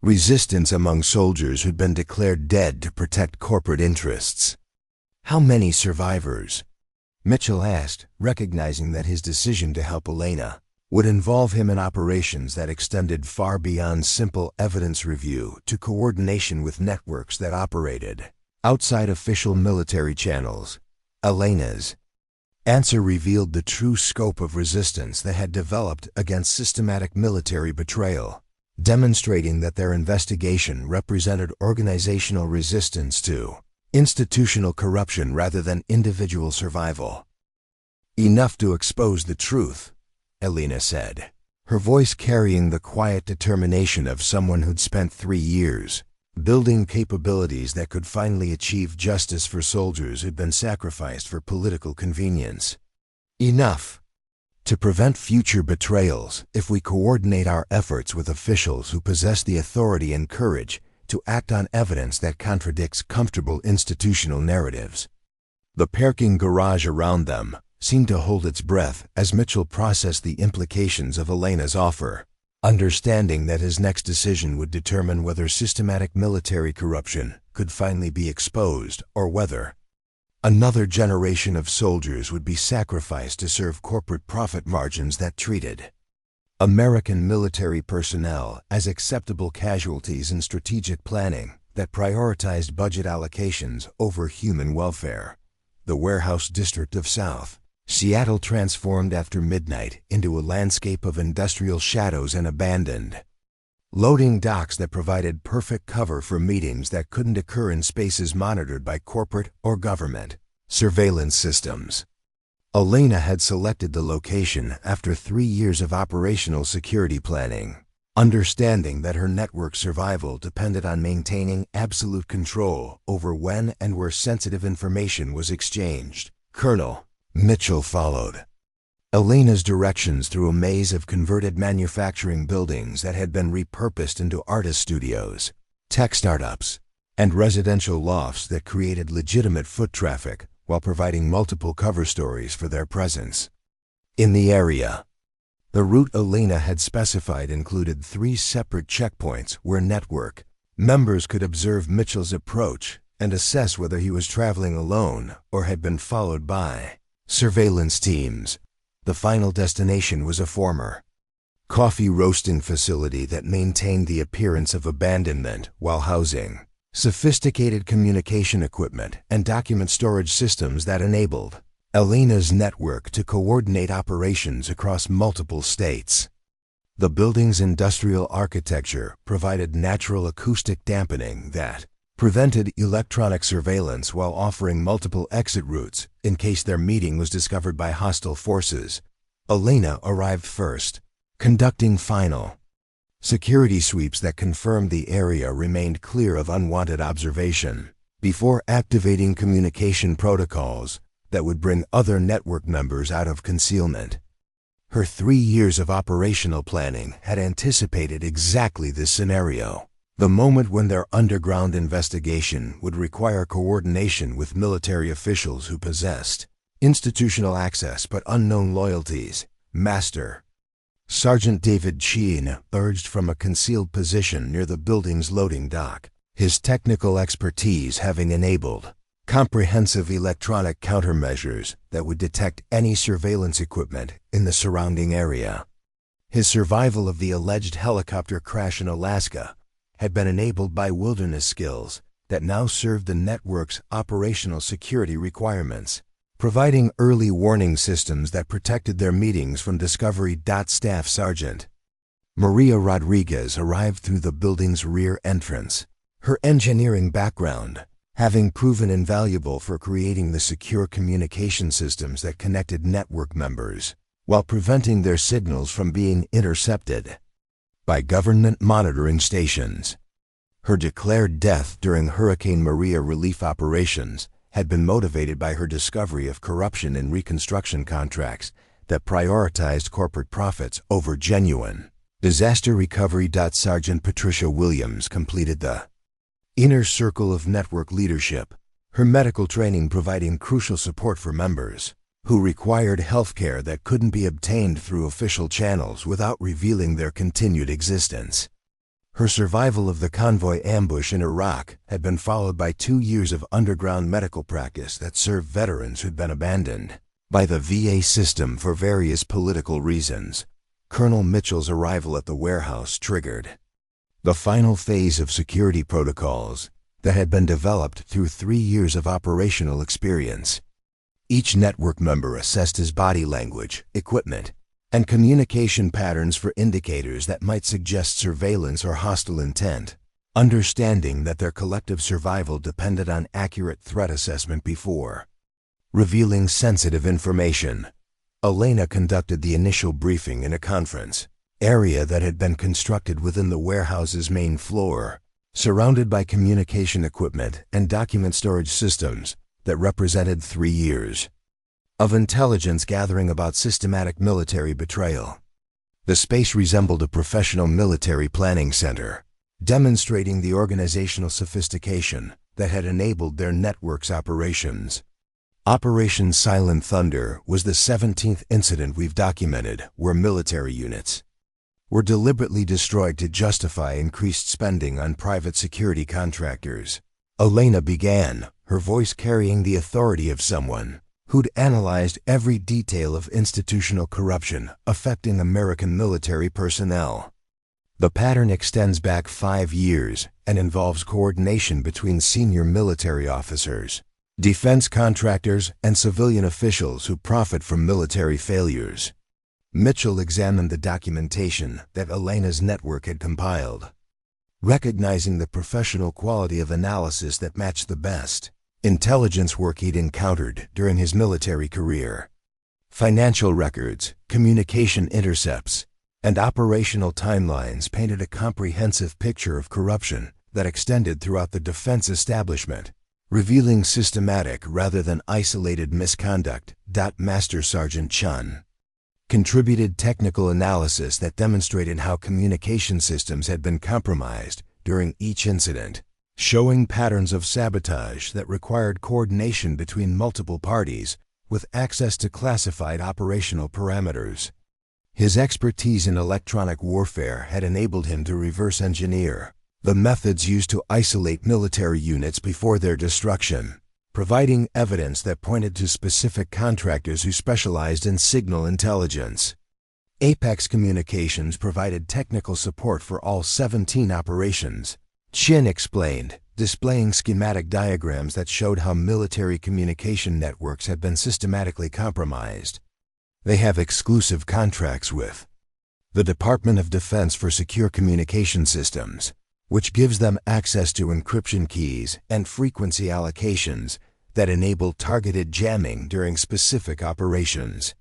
resistance among soldiers who'd been declared dead to protect corporate interests. How many survivors? Mitchell asked, recognizing that his decision to help Elena would involve him in operations that extended far beyond simple evidence review to coordination with networks that operated outside official military channels. Elena's answer revealed the true scope of resistance that had developed against systematic military betrayal, demonstrating that their investigation represented organizational resistance to institutional corruption rather than individual survival. Enough to expose the truth, Elena said, her voice carrying the quiet determination of someone who'd spent 3 years building capabilities that could finally achieve justice for soldiers who'd been sacrificed for political convenience. Enough to prevent future betrayals if we coordinate our efforts with officials who possess the authority and courage to act on evidence that contradicts comfortable institutional narratives. The parking garage around them seemed to hold its breath as Mitchell processed the implications of Elena's offer, understanding that his next decision would determine whether systematic military corruption could finally be exposed or whether another generation of soldiers would be sacrificed to serve corporate profit margins that treated American military personnel as acceptable casualties in strategic planning that prioritized budget allocations over human welfare. The warehouse district of South Seattle transformed after midnight into a landscape of industrial shadows and abandoned loading docks that provided perfect cover for meetings that couldn't occur in spaces monitored by corporate or government surveillance systems. Elena had selected the location after 3 years of operational security planning, understanding that her network's survival depended on maintaining absolute control over when and where sensitive information was exchanged. Colonel Mitchell followed Elena's directions through a maze of converted manufacturing buildings that had been repurposed into artist studios, tech startups, and residential lofts that created legitimate foot traffic while providing multiple cover stories for their presence. In the area, the route Elena had specified included 3 separate checkpoints where network members could observe Mitchell's approach and assess whether he was traveling alone or had been followed by surveillance teams. The final destination was a former coffee roasting facility that maintained the appearance of abandonment while housing sophisticated communication equipment and document storage systems that enabled Elena's network to coordinate operations across multiple states. The building's industrial architecture provided natural acoustic dampening that prevented electronic surveillance while offering multiple exit routes in case their meeting was discovered by hostile forces. Elena arrived first, conducting final security sweeps that confirmed the area remained clear of unwanted observation before activating communication protocols that would bring other network members out of concealment. Her 3 years of operational planning had anticipated exactly this scenario, the moment when their underground investigation would require coordination with military officials who possessed institutional access but unknown loyalties. Master Sergeant David Sheen urged from a concealed position near the building's loading dock, his technical expertise having enabled comprehensive electronic countermeasures that would detect any surveillance equipment in the surrounding area. His survival of the alleged helicopter crash in Alaska had been enabled by wilderness skills that now served the network's operational security requirements, providing early warning systems that protected their meetings from discovery. Staff Sergeant Maria Rodriguez arrived through the building's rear entrance, her engineering background having proven invaluable for creating the secure communication systems that connected network members while preventing their signals from being intercepted by government monitoring stations. Her declared death during Hurricane Maria relief operations had been motivated by her discovery of corruption in reconstruction contracts that prioritized corporate profits over genuine disaster recovery. Sergeant Patricia Williams completed the inner circle of network leadership, her medical training providing crucial support for members who required healthcare that couldn't be obtained through official channels without revealing their continued existence. Her survival of the convoy ambush in Iraq had been followed by 2 years of underground medical practice that served veterans who'd been abandoned by the VA system for various political reasons. Colonel Mitchell's arrival at the warehouse triggered the final phase of security protocols that had been developed through 3 years of operational experience. Each network member assessed his body language, equipment, and communication patterns for indicators that might suggest surveillance or hostile intent, understanding that their collective survival depended on accurate threat assessment before revealing sensitive information. Elena conducted the initial briefing in a conference area that had been constructed within the warehouse's main floor, surrounded by communication equipment and document storage systems that represented 3 years of intelligence gathering about systematic military betrayal. The space resembled a professional military planning center, demonstrating the organizational sophistication that had enabled their network's operations. Operation Silent Thunder was the 17th incident we've documented where military units were deliberately destroyed to justify increased spending on private security contractors. Elena began, her voice carrying the authority of someone who'd analyzed every detail of institutional corruption affecting American military personnel. The pattern extends back 5 years and involves coordination between senior military officers, defense contractors, and civilian officials who profit from military failures. Mitchell examined the documentation that Elena's network had compiled, recognizing the professional quality of analysis that matched the best intelligence work he'd encountered during his military career. Financial records, communication intercepts, and operational timelines painted a comprehensive picture of corruption that extended throughout the defense establishment, revealing systematic rather than isolated misconduct. Master Sergeant Chun contributed technical analysis that demonstrated how communication systems had been compromised during each incident, showing patterns of sabotage that required coordination between multiple parties with access to classified operational parameters. His expertise in electronic warfare had enabled him to reverse engineer the methods used to isolate military units before their destruction, providing evidence that pointed to specific contractors who specialized in signal intelligence. Apex Communications provided technical support for all 17 operations, Chin explained, displaying schematic diagrams that showed how military communication networks had been systematically compromised. They have exclusive contracts with the Department of Defense for secure communication systems, which gives them access to encryption keys and frequency allocations that enable targeted jamming during specific operations.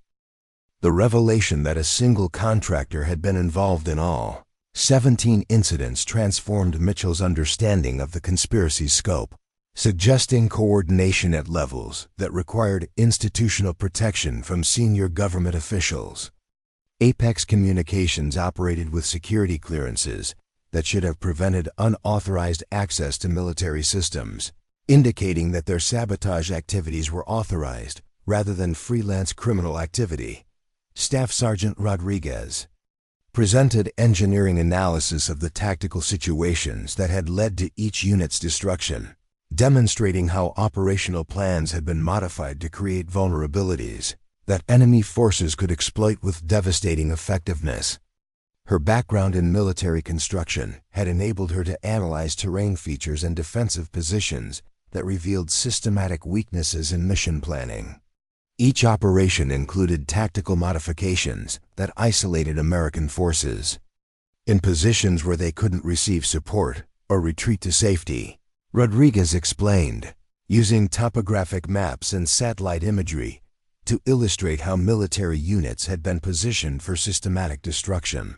The revelation that a single contractor had been involved in all 17 incidents transformed Mitchell's understanding of the conspiracy's scope, suggesting coordination at levels that required institutional protection from senior government officials. Apex Communications operated with security clearances that should have prevented unauthorized access to military systems, indicating that their sabotage activities were authorized rather than freelance criminal activity. Staff Sergeant Rodriguez presented engineering analysis of the tactical situations that had led to each unit's destruction, demonstrating how operational plans had been modified to create vulnerabilities that enemy forces could exploit with devastating effectiveness. Her background in military construction had enabled her to analyze terrain features and defensive positions that revealed systematic weaknesses in mission planning. Each operation included tactical modifications that isolated American forces in positions where they couldn't receive support or retreat to safety. Rodriguez explained, using topographic maps and satellite imagery to illustrate how military units had been positioned for systematic destruction.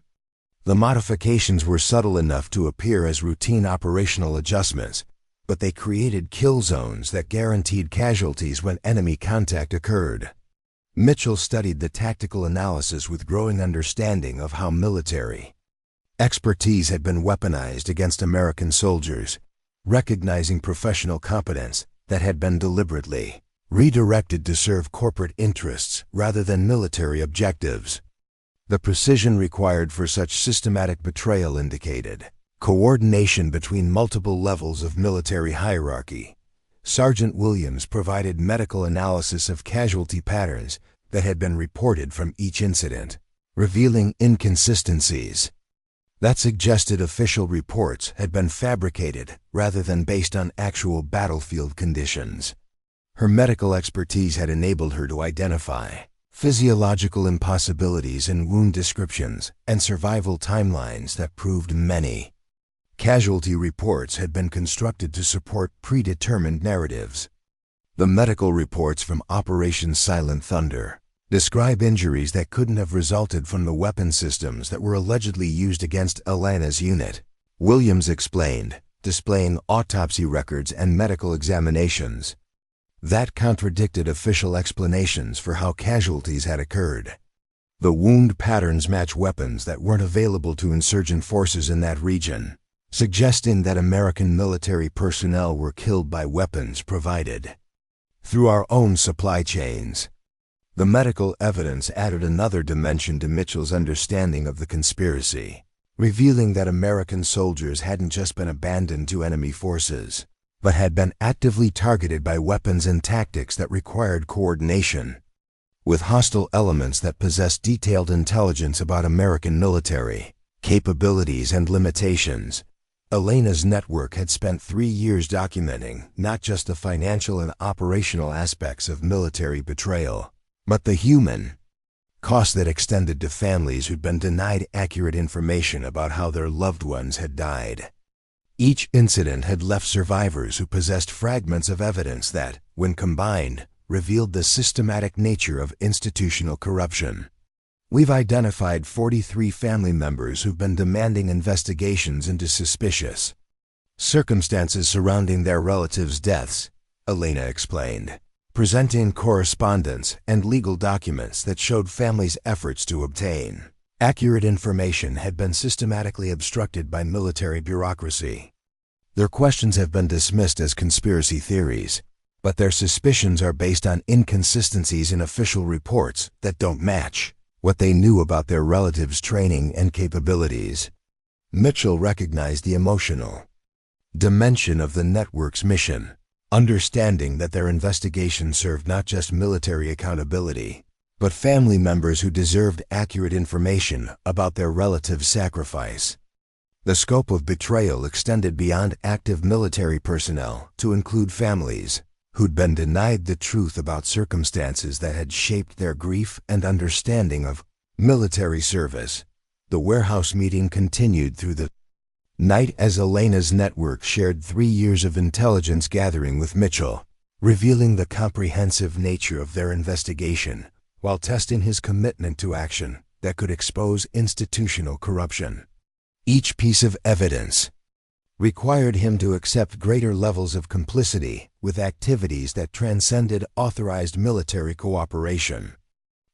The modifications were subtle enough to appear as routine operational adjustments, but they created kill zones that guaranteed casualties when enemy contact occurred. Mitchell studied the tactical analysis with growing understanding of how military expertise had been weaponized against American soldiers, recognizing professional competence that had been deliberately redirected to serve corporate interests rather than military objectives. The precision required for such systematic betrayal indicated coordination between multiple levels of military hierarchy. Sergeant Williams provided medical analysis of casualty patterns that had been reported from each incident, revealing inconsistencies that suggested official reports had been fabricated rather than based on actual battlefield conditions. Her medical expertise had enabled her to identify physiological impossibilities in wound descriptions and survival timelines that proved many casualty reports had been constructed to support predetermined narratives. The medical reports from Operation Silent Thunder describe injuries that couldn't have resulted from the weapon systems that were allegedly used against Elena's unit, Williams explained, displaying autopsy records and medical examinations that contradicted official explanations for how casualties had occurred. The wound patterns match weapons that weren't available to insurgent forces in that region, suggesting that American military personnel were killed by weapons provided through our own supply chains. The medical evidence added another dimension to Mitchell's understanding of the conspiracy, revealing that American soldiers hadn't just been abandoned to enemy forces, but had been actively targeted by weapons and tactics that required coordination with hostile elements that possessed detailed intelligence about American military capabilities and limitations. Elena's network had spent 3 years documenting not just the financial and operational aspects of military betrayal, but the human cost that extended to families who'd been denied accurate information about how their loved ones had died. Each incident had left survivors who possessed fragments of evidence that, when combined, revealed the systematic nature of institutional corruption. We've identified 43 family members who've been demanding investigations into suspicious circumstances surrounding their relatives' deaths, Elena explained, presenting correspondence and legal documents that showed families' efforts to obtain accurate information had been systematically obstructed by military bureaucracy. Their questions have been dismissed as conspiracy theories, But their suspicions are based on inconsistencies in official reports that don't match what they knew about their relatives' training and capabilities. Mitchell recognized the emotional dimension of the network's mission, understanding that their investigation served not just military accountability, but family members who deserved accurate information about their relatives' sacrifice. The scope of betrayal extended beyond active military personnel to include families who'd been denied the truth about circumstances that had shaped their grief and understanding of military service. The warehouse meeting continued through the night as Elena's network shared 3 years of intelligence gathering with Mitchell, revealing the comprehensive nature of their investigation while testing his commitment to action that could expose institutional corruption. Each piece of evidence required him to accept greater levels of complicity with activities that transcended authorized military cooperation.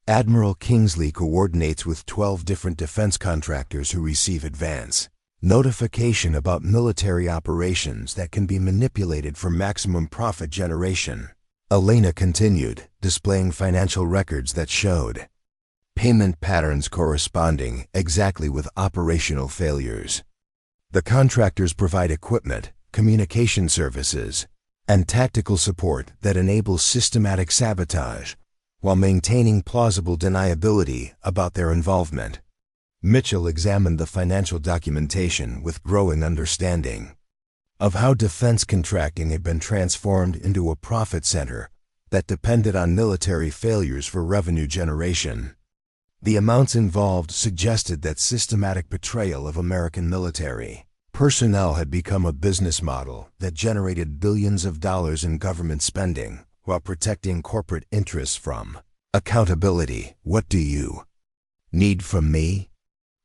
Admiral Kingsley coordinates with 12 different defense contractors who receive advance notification about military operations that can be manipulated for maximum profit generation. Elena continued, displaying financial records that showed payment patterns corresponding exactly with operational failures. The contractors provide equipment, communication services, and tactical support that enable systematic sabotage while maintaining plausible deniability about their involvement. Mitchell examined the financial documentation with growing understanding of how defense contracting had been transformed into a profit center that depended on military failures for revenue generation. The amounts involved suggested that systematic betrayal of American military personnel had become a business model that generated billions of dollars in government spending while protecting corporate interests from accountability. "What do you need from me?"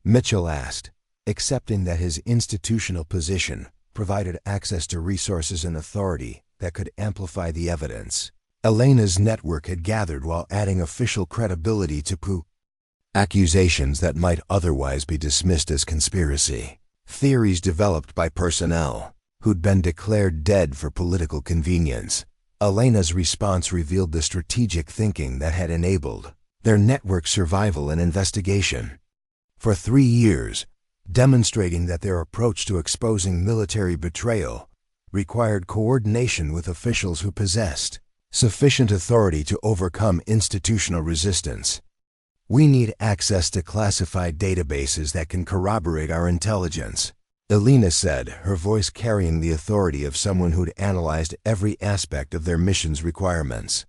Mitchell asked, accepting that his institutional position provided access to resources and authority that could amplify the evidence Elena's network had gathered while adding official credibility to accusations that might otherwise be dismissed as conspiracy theories developed by personnel who'd been declared dead for political convenience. Elena's response revealed the strategic thinking that had enabled their network's survival and investigation for 3 years, demonstrating that their approach to exposing military betrayal required coordination with officials who possessed sufficient authority to overcome institutional resistance. "We need access to classified databases that can corroborate our intelligence," Elena said, her voice carrying the authority of someone who'd analyzed every aspect of their mission's requirements.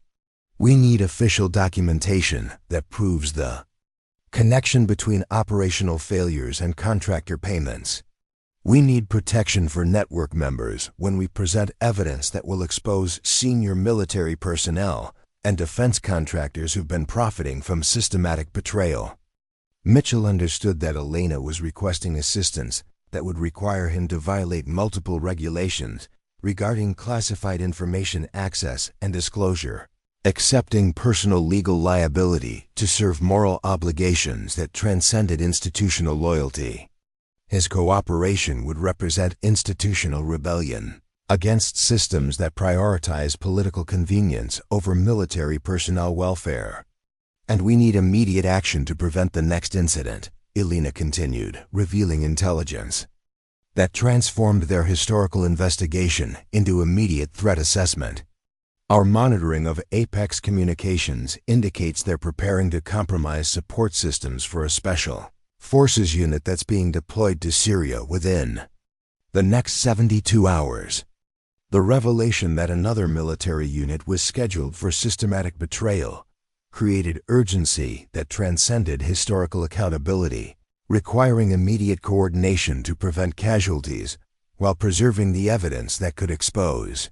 "We need official documentation that proves the connection between operational failures and contractor payments. We need protection for network members when we present evidence that will expose senior military personnel and defense contractors who've been profiting from systematic betrayal." Mitchell understood that Elena was requesting assistance that would require him to violate multiple regulations regarding classified information access and disclosure, accepting personal legal liability to serve moral obligations that transcended institutional loyalty. His cooperation would represent institutional rebellion against systems that prioritize political convenience over military personnel welfare. "And we need immediate action to prevent the next incident," Elena continued, revealing intelligence that transformed their historical investigation into immediate threat assessment. "Our monitoring of Apex Communications indicates they're preparing to compromise support systems for a special forces unit that's being deployed to Syria within the next 72 hours. The revelation that another military unit was scheduled for systematic betrayal created urgency that transcended historical accountability, requiring immediate coordination to prevent casualties while preserving the evidence that could expose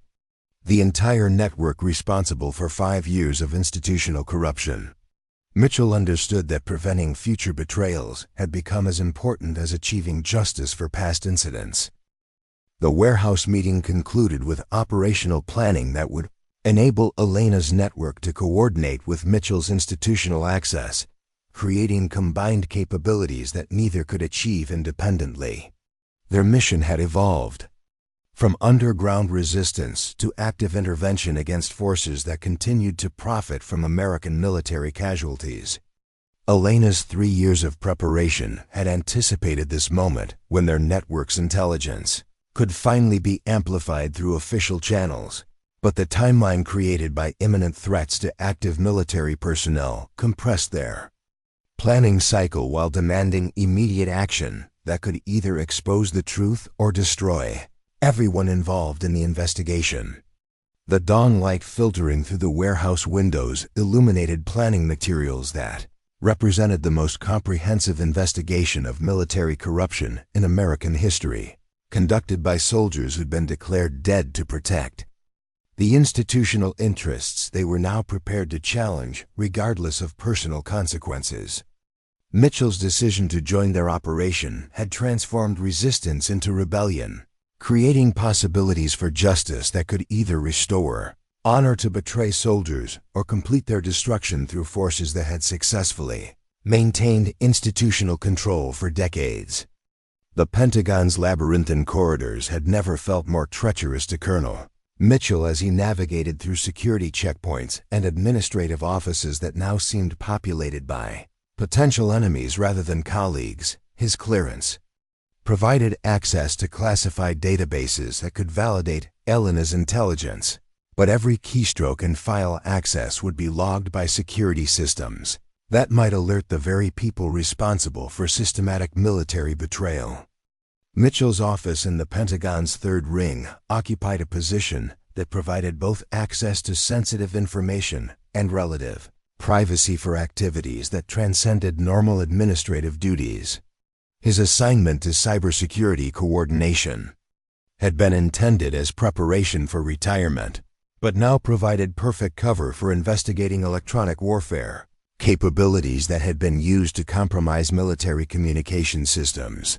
the entire network responsible for 5 years of institutional corruption. Mitchell understood that preventing future betrayals had become as important as achieving justice for past incidents. The warehouse meeting concluded with operational planning that would enable Elena's network to coordinate with Mitchell's institutional access, creating combined capabilities that neither could achieve independently. Their mission had evolved From underground resistance to active intervention against forces that continued to profit from American military casualties. Elena's 3 years of preparation had anticipated this moment when their network's intelligence could finally be amplified through official channels, but the timeline created by imminent threats to active military personnel compressed their planning cycle while demanding immediate action that could either expose the truth or destroy everyone involved in the investigation. The dawn-light filtering through the warehouse windows illuminated planning materials that represented the most comprehensive investigation of military corruption in American history, conducted by soldiers who'd been declared dead to protect the institutional interests they were now prepared to challenge regardless of personal consequences. Mitchell's decision to join their operation had transformed resistance into rebellion, creating possibilities for justice that could either restore honor to betray soldiers or complete their destruction through forces that had successfully maintained institutional control for decades. The Pentagon's labyrinthine corridors had never felt more treacherous to Colonel Mitchell as he navigated through security checkpoints and administrative offices that now seemed populated by potential enemies rather than colleagues. His clearance provided access to classified databases that could validate Elena's intelligence, but every keystroke and file access would be logged by security systems that might alert the very people responsible for systematic military betrayal. Mitchell's office in the Pentagon's third ring occupied a position that provided both access to sensitive information and relative privacy for activities that transcended normal administrative duties. His assignment to cybersecurity coordination had been intended as preparation for retirement, but now provided perfect cover for investigating electronic warfare, capabilities that had been used to compromise military communication systems.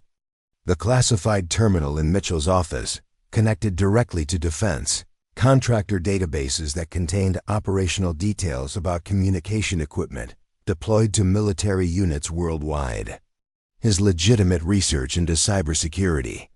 The classified terminal in Mitchell's office connected directly to defense contractor databases that contained operational details about communication equipment deployed to military units worldwide. His legitimate research into cybersecurity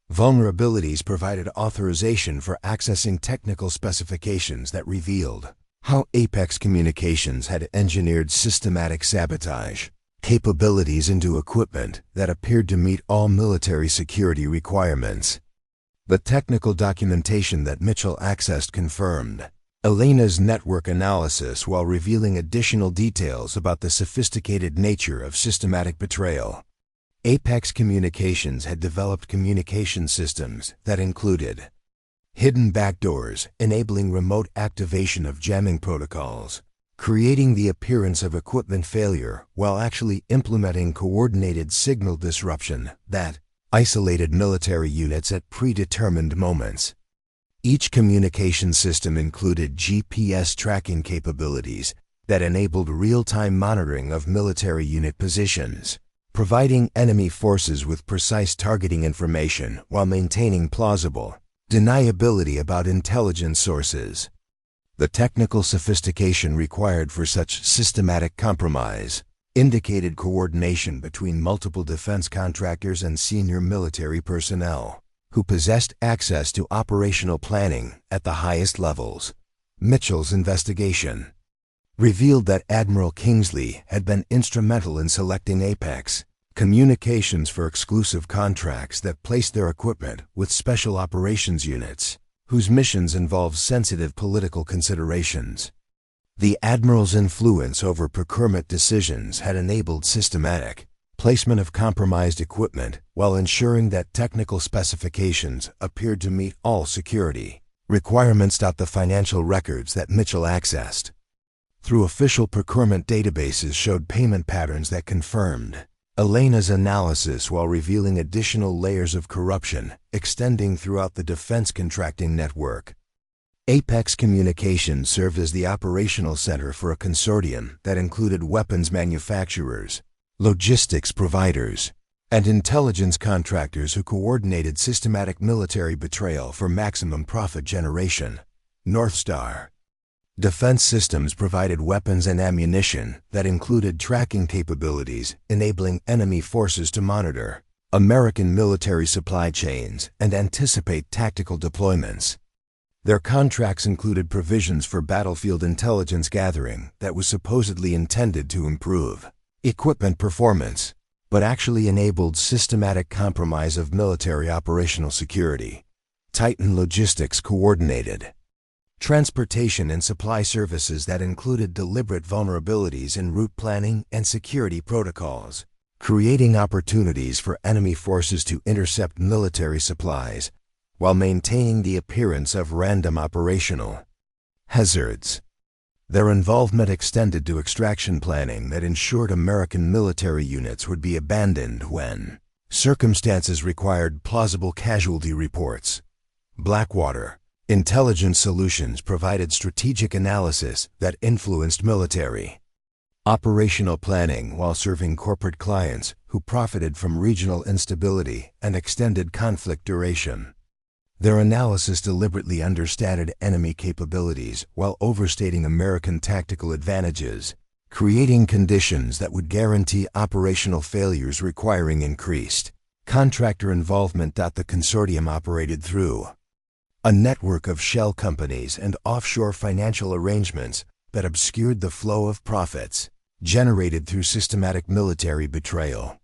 vulnerabilities provided authorization for accessing technical specifications that revealed how Apex Communications had engineered systematic sabotage capabilities into equipment that appeared to meet all military security requirements. The technical documentation that Mitchell accessed confirmed Elena's network analysis while revealing additional details about the sophisticated nature of systematic betrayal. Apex Communications had developed communication systems that included hidden backdoors enabling remote activation of jamming protocols, creating the appearance of equipment failure while actually implementing coordinated signal disruption that isolated military units at predetermined moments. Each communication system included GPS tracking capabilities that enabled real-time monitoring of military unit positions, providing enemy forces with precise targeting information while maintaining plausible deniability about intelligence sources. The technical sophistication required for such systematic compromise indicated coordination between multiple defense contractors and senior military personnel who possessed access to operational planning at the highest levels. Mitchell's investigation revealed that Admiral Kingsley had been instrumental in selecting Apex Communications for exclusive contracts that placed their equipment with special operations units, whose missions involved sensitive political considerations. The Admiral's influence over procurement decisions had enabled systematic placement of compromised equipment while ensuring that technical specifications appeared to meet all security requirements. The financial records that Mitchell accessed through official procurement databases showed payment patterns that confirmed Elena's analysis while revealing additional layers of corruption extending throughout the defense contracting network. Apex Communications served as the operational center for a consortium that included weapons manufacturers, logistics providers, and intelligence contractors who coordinated systematic military betrayal for maximum profit generation. North Star Defense Systems provided weapons and ammunition that included tracking capabilities, enabling enemy forces to monitor American military supply chains, and anticipate tactical deployments. Their contracts included provisions for battlefield intelligence gathering that was supposedly intended to improve equipment performance, but actually enabled systematic compromise of military operational security. Titan logistics coordinated transportation and supply services that included deliberate vulnerabilities in route planning and security protocols, creating opportunities for enemy forces to intercept military supplies while maintaining the appearance of random operational hazards. Their involvement extended to extraction planning that ensured American military units would be abandoned when circumstances required plausible casualty reports. Blackwater intelligence solutions provided strategic analysis that influenced military operational planning while serving corporate clients who profited from regional instability and extended conflict duration. Their analysis deliberately understated enemy capabilities while overstating American tactical advantages, creating conditions that would guarantee operational failures requiring increased contractor involvement. The consortium operated through a network of shell companies and offshore financial arrangements that obscured the flow of profits generated through systematic military betrayal.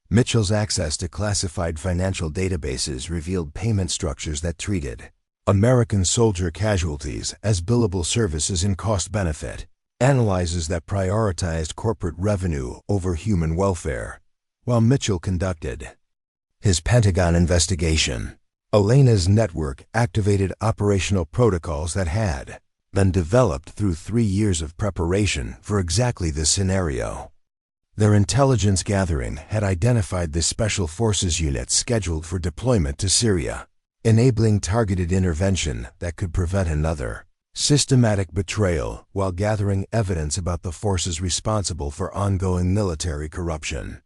Mitchell's access to classified financial databases revealed payment structures that treated American soldier casualties as billable services in cost-benefit, analyses that prioritized corporate revenue over human welfare. While Mitchell conducted his Pentagon investigation, Elena's network activated operational protocols that had been developed through 3 years of preparation for exactly this scenario. Their intelligence gathering had identified the Special Forces unit scheduled for deployment to Syria, enabling targeted intervention that could prevent another systematic betrayal while gathering evidence about the forces responsible for ongoing military corruption.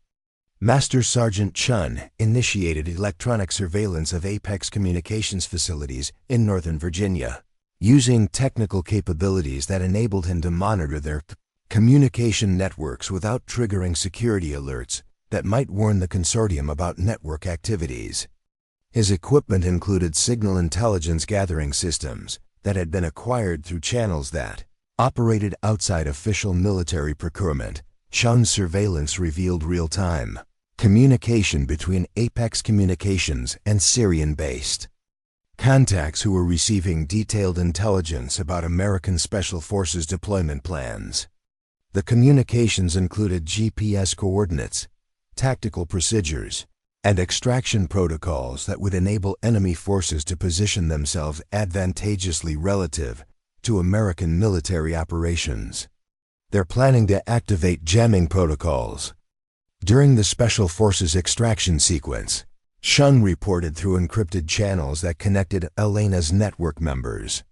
Master Sergeant Chun initiated electronic surveillance of Apex communications facilities in Northern Virginia, using technical capabilities that enabled him to monitor their communication networks without triggering security alerts that might warn the consortium about network activities. His equipment included signal intelligence gathering systems that had been acquired through channels that operated outside official military procurement. Chun's surveillance revealed real-time communication between Apex Communications and Syrian-based contacts who were receiving detailed intelligence about American Special Forces deployment plans. The communications included GPS coordinates, tactical procedures, and extraction protocols that would enable enemy forces to position themselves advantageously relative to American military operations. They're planning to activate jamming protocols during the Special Forces extraction sequence. Chun reported through encrypted channels that connected Elena's network members.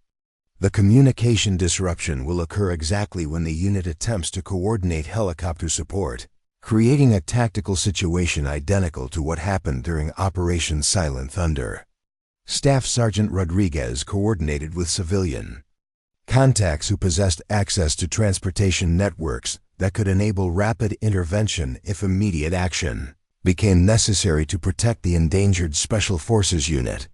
The communication disruption will occur exactly when the unit attempts to coordinate helicopter support, creating a tactical situation identical to what happened during Operation Silent Thunder. Staff Sergeant Rodriguez coordinated with civilian contacts who possessed access to transportation networks that could enable rapid intervention if immediate action became necessary to protect the endangered Special Forces unit.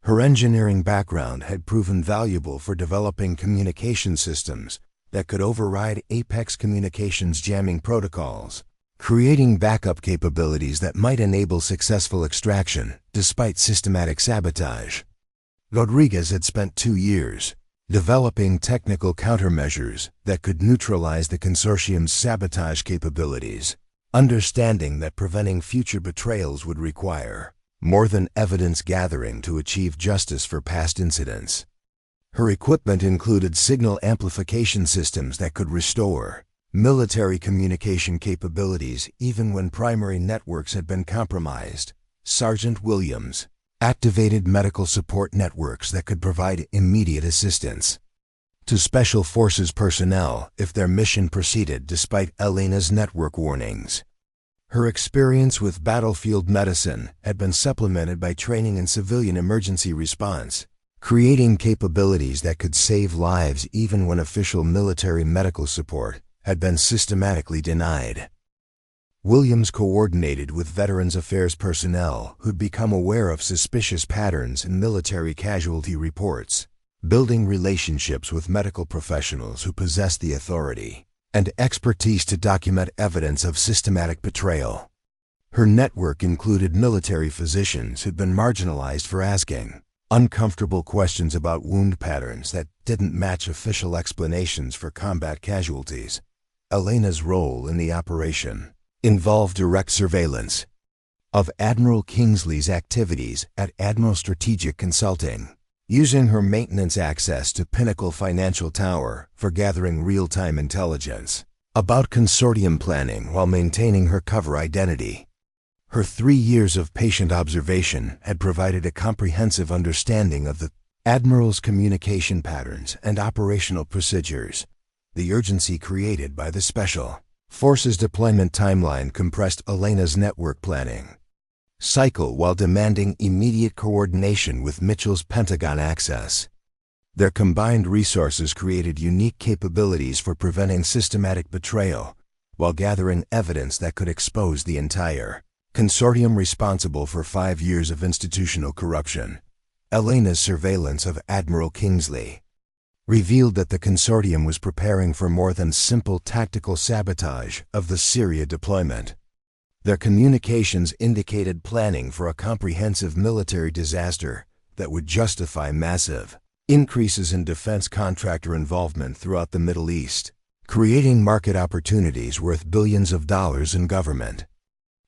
Her engineering background had proven valuable for developing communication systems that could override Apex Communications jamming protocols, creating backup capabilities that might enable successful extraction despite systematic sabotage. Rodriguez had spent 2 years developing technical countermeasures that could neutralize the consortium's sabotage capabilities, understanding that preventing future betrayals would require more than evidence gathering to achieve justice for past incidents. Her equipment included signal amplification systems that could restore military communication capabilities even when primary networks had been compromised. Sergeant Williams activated medical support networks that could provide immediate assistance to Special Forces personnel if their mission proceeded despite Elena's network warnings. Her experience with battlefield medicine had been supplemented by training in civilian emergency response, creating capabilities that could save lives even when official military medical support had been systematically denied. Williams coordinated with Veterans Affairs personnel who'd become aware of suspicious patterns in military casualty reports, building relationships with medical professionals who possessed the authority and expertise to document evidence of systematic betrayal. Her network included military physicians who'd been marginalized for asking uncomfortable questions about wound patterns that didn't match official explanations for combat casualties. Elena's role in the operation involved direct surveillance of Admiral Kingsley's activities at Admiral Strategic Consulting, using her maintenance access to Pinnacle Financial Tower for gathering real-time intelligence about consortium planning while maintaining her cover identity. Her 3 years of patient observation had provided a comprehensive understanding of the Admiral's communication patterns and operational procedures. The urgency created by the Special Forces deployment timeline compressed Elena's network planning cycle while demanding immediate coordination with Mitchell's Pentagon access. Their combined resources created unique capabilities for preventing systematic betrayal while gathering evidence that could expose the entire consortium responsible for 5 years of institutional corruption. Elena's surveillance of Admiral Kingsley revealed that the consortium was preparing for more than simple tactical sabotage of the Syria deployment. Their communications indicated planning for a comprehensive military disaster that would justify massive increases in defense contractor involvement throughout the Middle East, creating market opportunities worth billions of dollars in government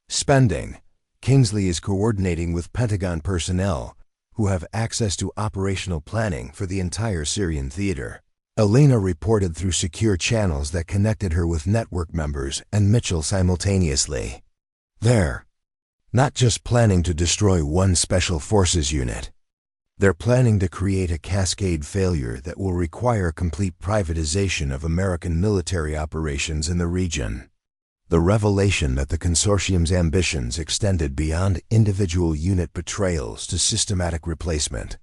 spending. Kingsley is coordinating with Pentagon personnel who have access to operational planning for the entire Syrian theater. Elena reported through secure channels that connected her with network members and Mitchell simultaneously. They're not just planning to destroy one special forces unit. They're planning to create a cascade failure that will require complete privatization of American military operations in the region. The revelation that the consortium's ambitions extended beyond individual unit betrayals to systematic replacement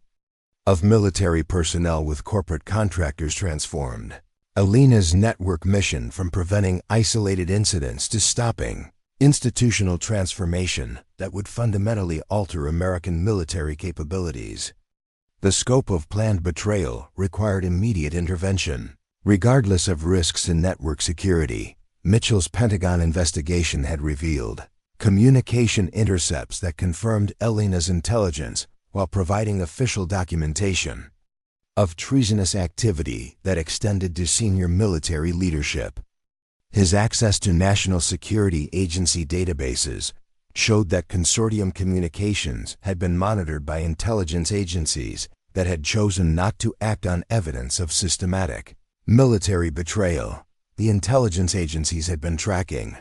of military personnel with corporate contractors transformed Elena's network mission from preventing isolated incidents to stopping institutional transformation that would fundamentally alter American military capabilities. The scope of planned betrayal required immediate intervention. Regardless of risks in network security, Mitchell's Pentagon investigation had revealed communication intercepts that confirmed Elena's intelligence while providing official documentation of treasonous activity that extended to senior military leadership. His access to National Security Agency databases showed that consortium communications had been monitored by intelligence agencies that had chosen not to act on evidence of systematic military betrayal. The intelligence agencies had been tracking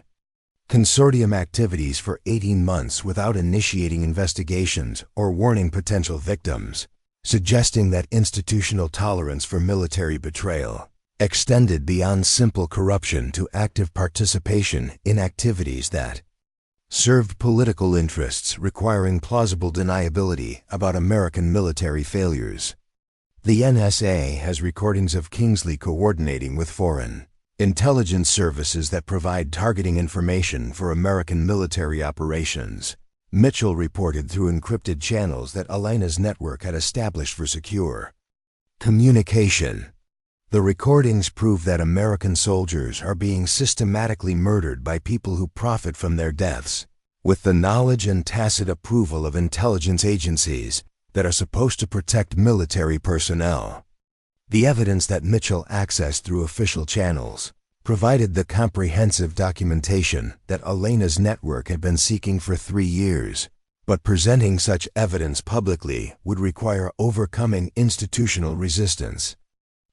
consortium activities for 18 months without initiating investigations or warning potential victims, suggesting that institutional tolerance for military betrayal extended beyond simple corruption to active participation in activities that served political interests requiring plausible deniability about American military failures. The NSA has recordings of Kingsley coordinating with foreign intelligence services that provide targeting information for American military operations. Mitchell reported through encrypted channels that Elena's network had established for secure communication. The recordings prove that American soldiers are being systematically murdered by people who profit from their deaths, with the knowledge and tacit approval of intelligence agencies that are supposed to protect military personnel. The evidence that Mitchell accessed through official channels provided the comprehensive documentation that Elena's network had been seeking for 3 years, but presenting such evidence publicly would require overcoming institutional resistance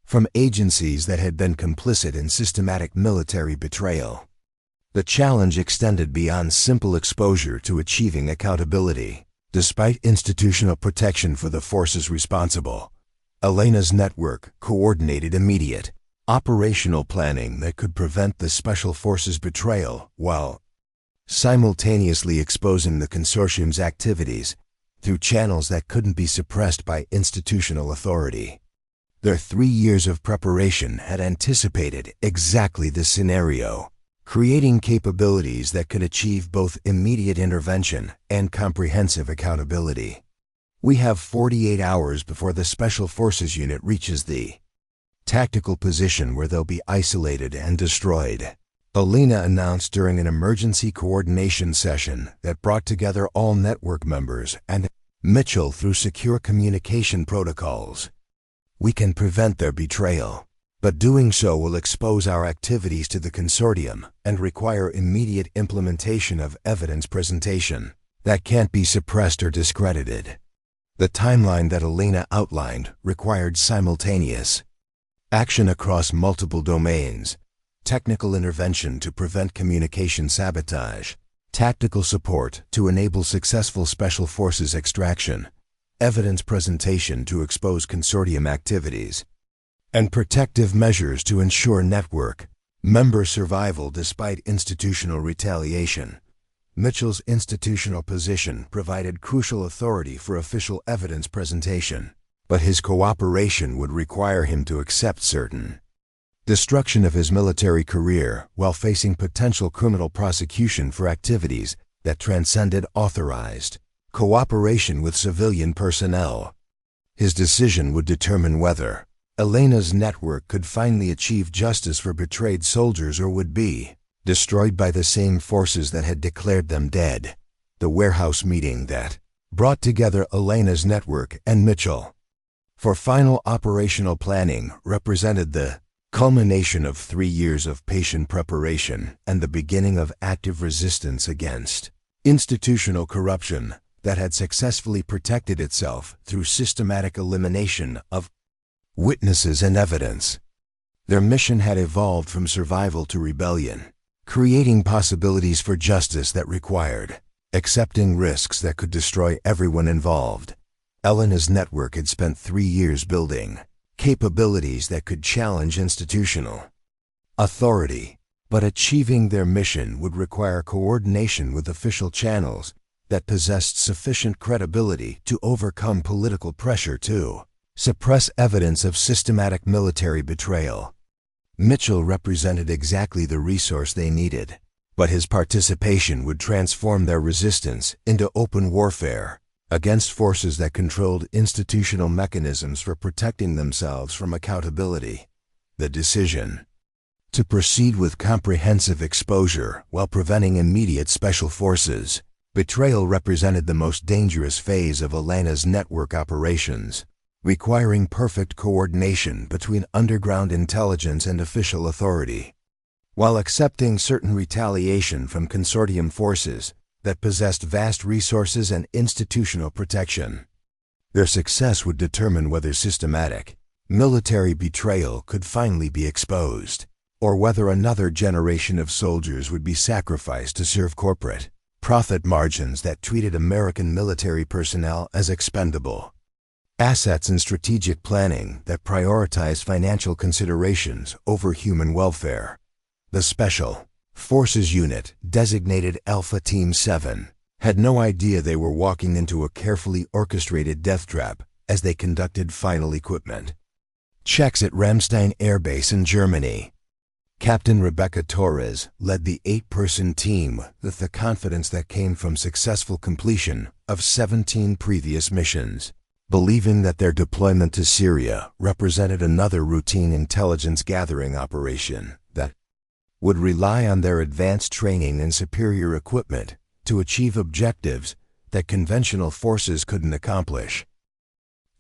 from agencies that had been complicit in systematic military betrayal. The challenge extended beyond simple exposure to achieving accountability. Despite institutional protection for the forces responsible, Elena's network coordinated immediate operational planning that could prevent the Special Forces betrayal while simultaneously exposing the consortium's activities through channels that couldn't be suppressed by institutional authority. Their 3 years of preparation had anticipated exactly this scenario. creating capabilities that could achieve both immediate intervention and comprehensive accountability. We have 48 hours before the Special Forces unit reaches the tactical position where they'll be isolated and destroyed. Elena announced during an emergency coordination session that brought together all network members and Mitchell through secure communication protocols. We can prevent their betrayal, but doing so will expose our activities to the consortium and require immediate implementation of evidence presentation that can't be suppressed or discredited. The timeline that Elena outlined required simultaneous action across multiple domains, technical intervention to prevent communication sabotage, tactical support to enable successful Special Forces extraction, evidence presentation to expose consortium activities, and protective measures to ensure network member survival despite institutional retaliation. Mitchell's institutional position provided crucial authority for official evidence presentation, but his cooperation would require him to accept certain destruction of his military career while facing potential criminal prosecution for activities that transcended authorized cooperation with civilian personnel. His decision would determine whether Elena's network could finally achieve justice for betrayed soldiers or would be destroyed by the same forces that had declared them dead. The warehouse meeting that brought together Elena's network and Mitchell for final operational planning represented the culmination of 3 years of patient preparation and the beginning of active resistance against institutional corruption that had successfully protected itself through systematic elimination of witnesses and evidence. Their mission had evolved from survival to rebellion, creating possibilities for justice that required accepting risks that could destroy everyone involved. Elena's network had spent 3 years building capabilities that could challenge institutional authority, but achieving their mission would require coordination with official channels that possessed sufficient credibility to overcome political pressure to suppress evidence of systematic military betrayal. Mitchell represented exactly the resource they needed, but his participation would transform their resistance into open warfare against forces that controlled institutional mechanisms for protecting themselves from accountability. The decision to proceed with comprehensive exposure while preventing immediate Special Forces betrayal represented the most dangerous phase of Elena's network operations, requiring perfect coordination between underground intelligence and official authority, while accepting certain retaliation from consortium forces that possessed vast resources and institutional protection. Their success would determine whether systematic military betrayal could finally be exposed, or whether another generation of soldiers would be sacrificed to serve corporate profit margins that treated American military personnel as expendable assets and strategic planning that prioritized financial considerations over human welfare. The Special Forces unit, designated Alpha Team 7, had no idea they were walking into a carefully orchestrated death trap as they conducted final equipment checks at Ramstein Air Base in Germany. Captain Rebecca Torres led the 8-person team with the confidence that came from successful completion of 17 previous missions, believing that their deployment to Syria represented another routine intelligence gathering operation that would rely on their advanced training and superior equipment to achieve objectives that conventional forces couldn't accomplish.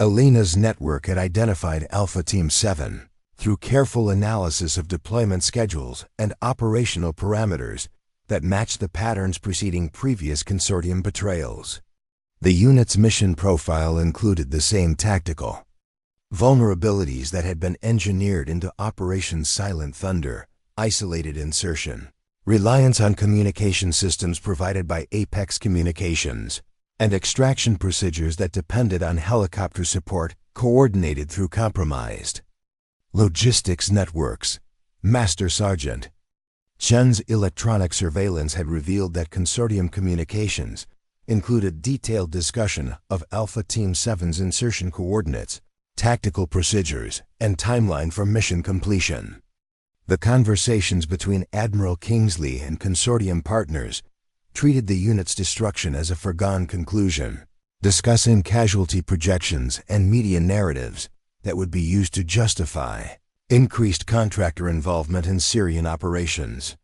Elena's network had identified Alpha Team 7 through careful analysis of deployment schedules and operational parameters that matched the patterns preceding previous consortium betrayals. The unit's mission profile included the same tactical vulnerabilities that had been engineered into Operation Silent Thunder: isolated insertion, reliance on communication systems provided by Apex Communications, and extraction procedures that depended on helicopter support coordinated through compromised logistics networks. Master Sergeant Chen's electronic surveillance had revealed that consortium communications included detailed discussion of Alpha Team 7's insertion coordinates, tactical procedures, and timeline for mission completion. The conversations between Admiral Kingsley and consortium partners treated the unit's destruction as a foregone conclusion, discussing casualty projections and media narratives that would be used to justify increased contractor involvement in Syrian operations.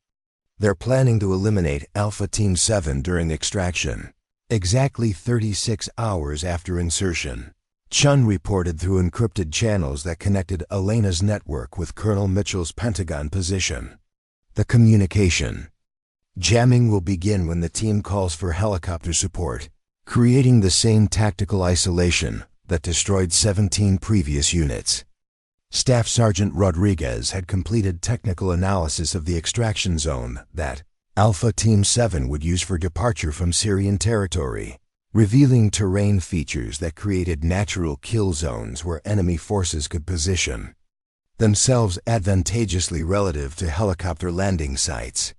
They're planning to eliminate Alpha Team 7 during extraction, exactly 36 hours after insertion. Chun reported through encrypted channels that connected Elena's network with Colonel Mitchell's Pentagon position. The communication. Jamming will begin when the team calls for helicopter support, creating the same tactical isolation that destroyed 17 previous units. Staff Sergeant Rodriguez had completed technical analysis of the extraction zone that Alpha Team 7 would use for departure from Syrian territory, revealing terrain features that created natural kill zones where enemy forces could position themselves advantageously relative to helicopter landing sites.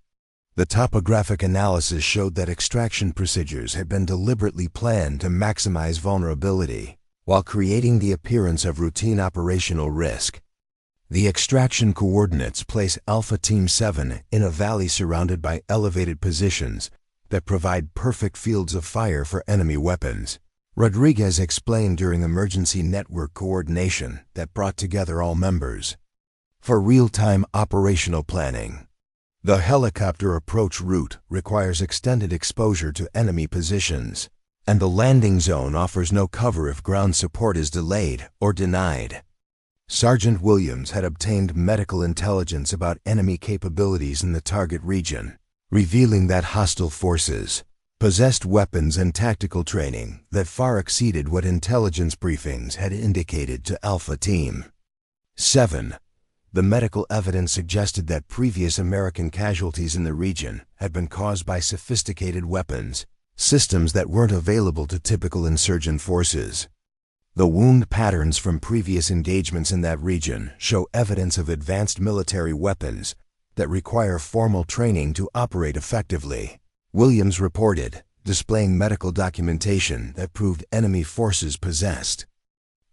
The topographic analysis showed that extraction procedures had been deliberately planned to maximize vulnerability while creating the appearance of routine operational risk. The extraction coordinates place Alpha Team 7 in a valley surrounded by elevated positions that provide perfect fields of fire for enemy weapons. Rodriguez explained during emergency network coordination that brought together all members for real-time operational planning. The helicopter approach route requires extended exposure to enemy positions, and the landing zone offers no cover if ground support is delayed or denied. Sergeant Williams had obtained medical intelligence about enemy capabilities in the target region, revealing that hostile forces possessed weapons and tactical training that far exceeded what intelligence briefings had indicated to Alpha Team 7. The medical evidence suggested that previous American casualties in the region had been caused by sophisticated weapons, systems that weren't available to typical insurgent forces. The wound patterns from previous engagements in that region show evidence of advanced military weapons that require formal training to operate effectively, Williams reported, displaying medical documentation that proved enemy forces possessed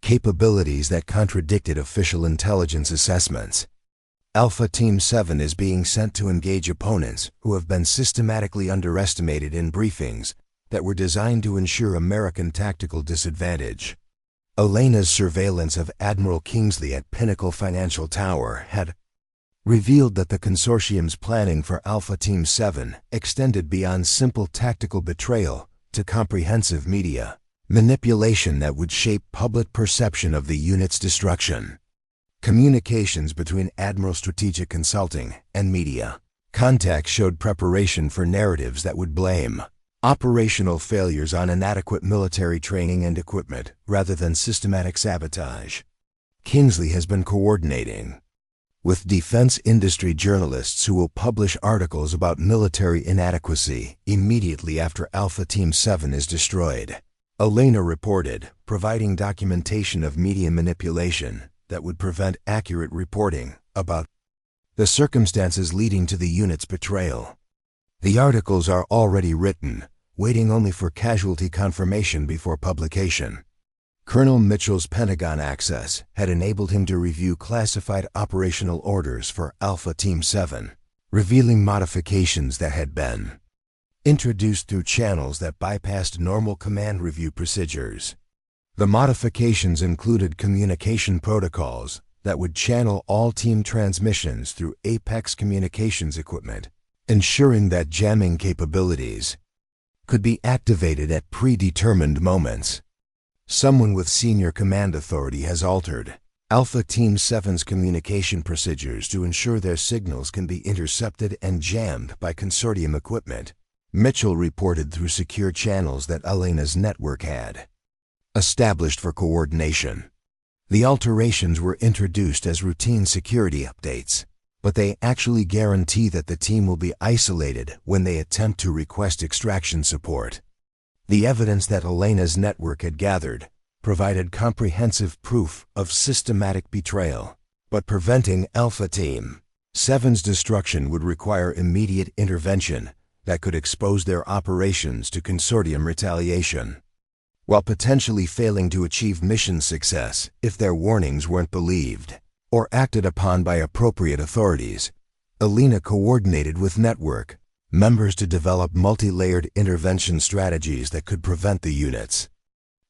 capabilities that contradicted official intelligence assessments. Alpha Team 7 is being sent to engage opponents who have been systematically underestimated in briefings that were designed to ensure American tactical disadvantage. Elena's surveillance of Admiral Kingsley at Pinnacle Financial Tower had revealed that the consortium's planning for Alpha Team 7 extended beyond simple tactical betrayal to comprehensive media manipulation that would shape public perception of the unit's destruction. Communications between Admiral Strategic Consulting and media contacts showed preparation for narratives that would blame operational failures on inadequate military training and equipment rather than systematic sabotage. Kingsley has been coordinating with defense industry journalists who will publish articles about military inadequacy immediately after Alpha Team 7 is destroyed, Elena reported, providing documentation of media manipulation that would prevent accurate reporting about the circumstances leading to the unit's betrayal. The articles are already written, waiting only for casualty confirmation before publication. Colonel Mitchell's Pentagon access had enabled him to review classified operational orders for Alpha Team 7, revealing modifications that had been introduced through channels that bypassed normal command review procedures. The modifications included communication protocols that would channel all team transmissions through Apex communications equipment, ensuring that jamming capabilities could be activated at predetermined moments. Someone with senior command authority has altered Alpha Team 7's communication procedures to ensure their signals can be intercepted and jammed by consortium equipment, Mitchell reported through secure channels that Elena's network had established for coordination. The alterations were introduced as routine security updates, but they actually guarantee that the team will be isolated when they attempt to request extraction support. The evidence that Elena's network had gathered provided comprehensive proof of systematic betrayal, but preventing Alpha Team 7's destruction would require immediate intervention that could expose their operations to consortium retaliation, while potentially failing to achieve mission success if their warnings weren't believed. or acted upon by appropriate authorities, Alina coordinated with network members to develop multi-layered intervention strategies that could prevent the unit's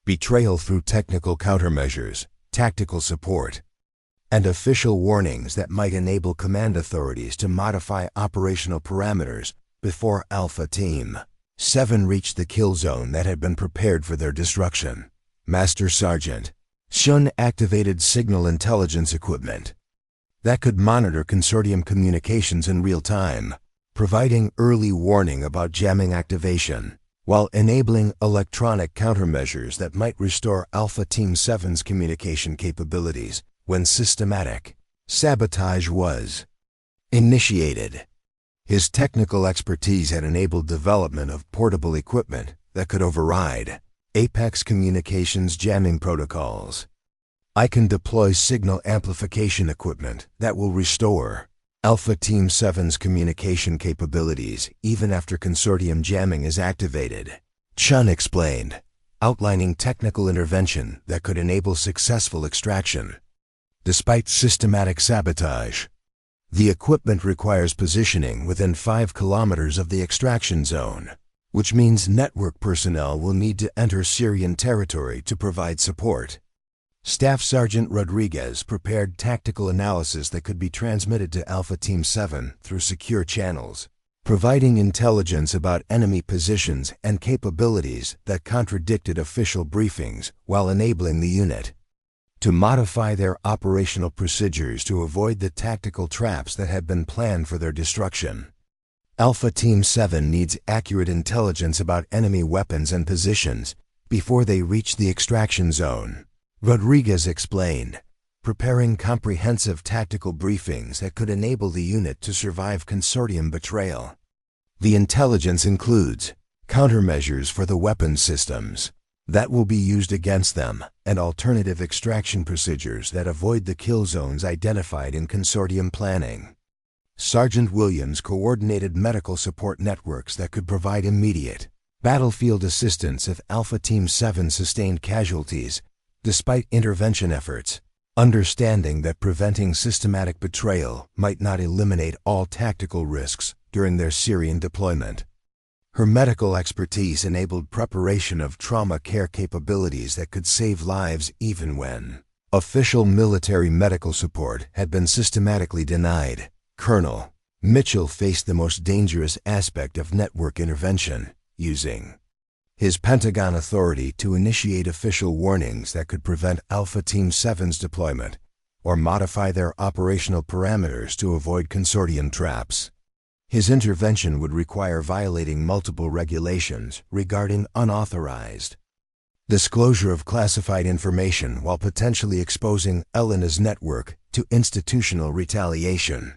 betrayal through technical countermeasures, tactical support, and official warnings that might enable command authorities to modify operational parameters before Alpha Team 7 reached the kill zone that had been prepared for their destruction. Master Sergeant Shun activated signal intelligence equipment that could monitor consortium communications in real time, providing early warning about jamming activation, while enabling electronic countermeasures that might restore Alpha Team 7's communication capabilities when systematic sabotage was initiated. His technical expertise had enabled development of portable equipment that could override Apex Communications jamming protocols. I can deploy signal amplification equipment that will restore Alpha Team 7's communication capabilities even after consortium jamming is activated, Chun explained, outlining technical intervention that could enable successful extraction. Despite systematic sabotage, the equipment requires positioning within 5 kilometers of the extraction zone, which means network personnel will need to enter Syrian territory to provide support. Staff Sergeant Rodriguez prepared tactical analysis that could be transmitted to Alpha Team 7 through secure channels, providing intelligence about enemy positions and capabilities that contradicted official briefings while enabling the unit to modify their operational procedures to avoid the tactical traps that had been planned for their destruction. Alpha Team 7 needs accurate intelligence about enemy weapons and positions before they reach the extraction zone, Rodriguez explained, preparing comprehensive tactical briefings that could enable the unit to survive consortium betrayal. The intelligence includes countermeasures for the weapon systems that will be used against them and alternative extraction procedures that avoid the kill zones identified in consortium planning. Sergeant Williams coordinated medical support networks that could provide immediate battlefield assistance if Alpha Team 7 sustained casualties despite intervention efforts, understanding that preventing systematic betrayal might not eliminate all tactical risks during their Syrian deployment. Her medical expertise enabled preparation of trauma care capabilities that could save lives even when official military medical support had been systematically denied. Colonel Mitchell faced the most dangerous aspect of network intervention, using his Pentagon authority to initiate official warnings that could prevent Alpha Team 7's deployment or modify their operational parameters to avoid consortium traps. His intervention would require violating multiple regulations regarding unauthorized disclosure of classified information while potentially exposing Elena's network to institutional retaliation.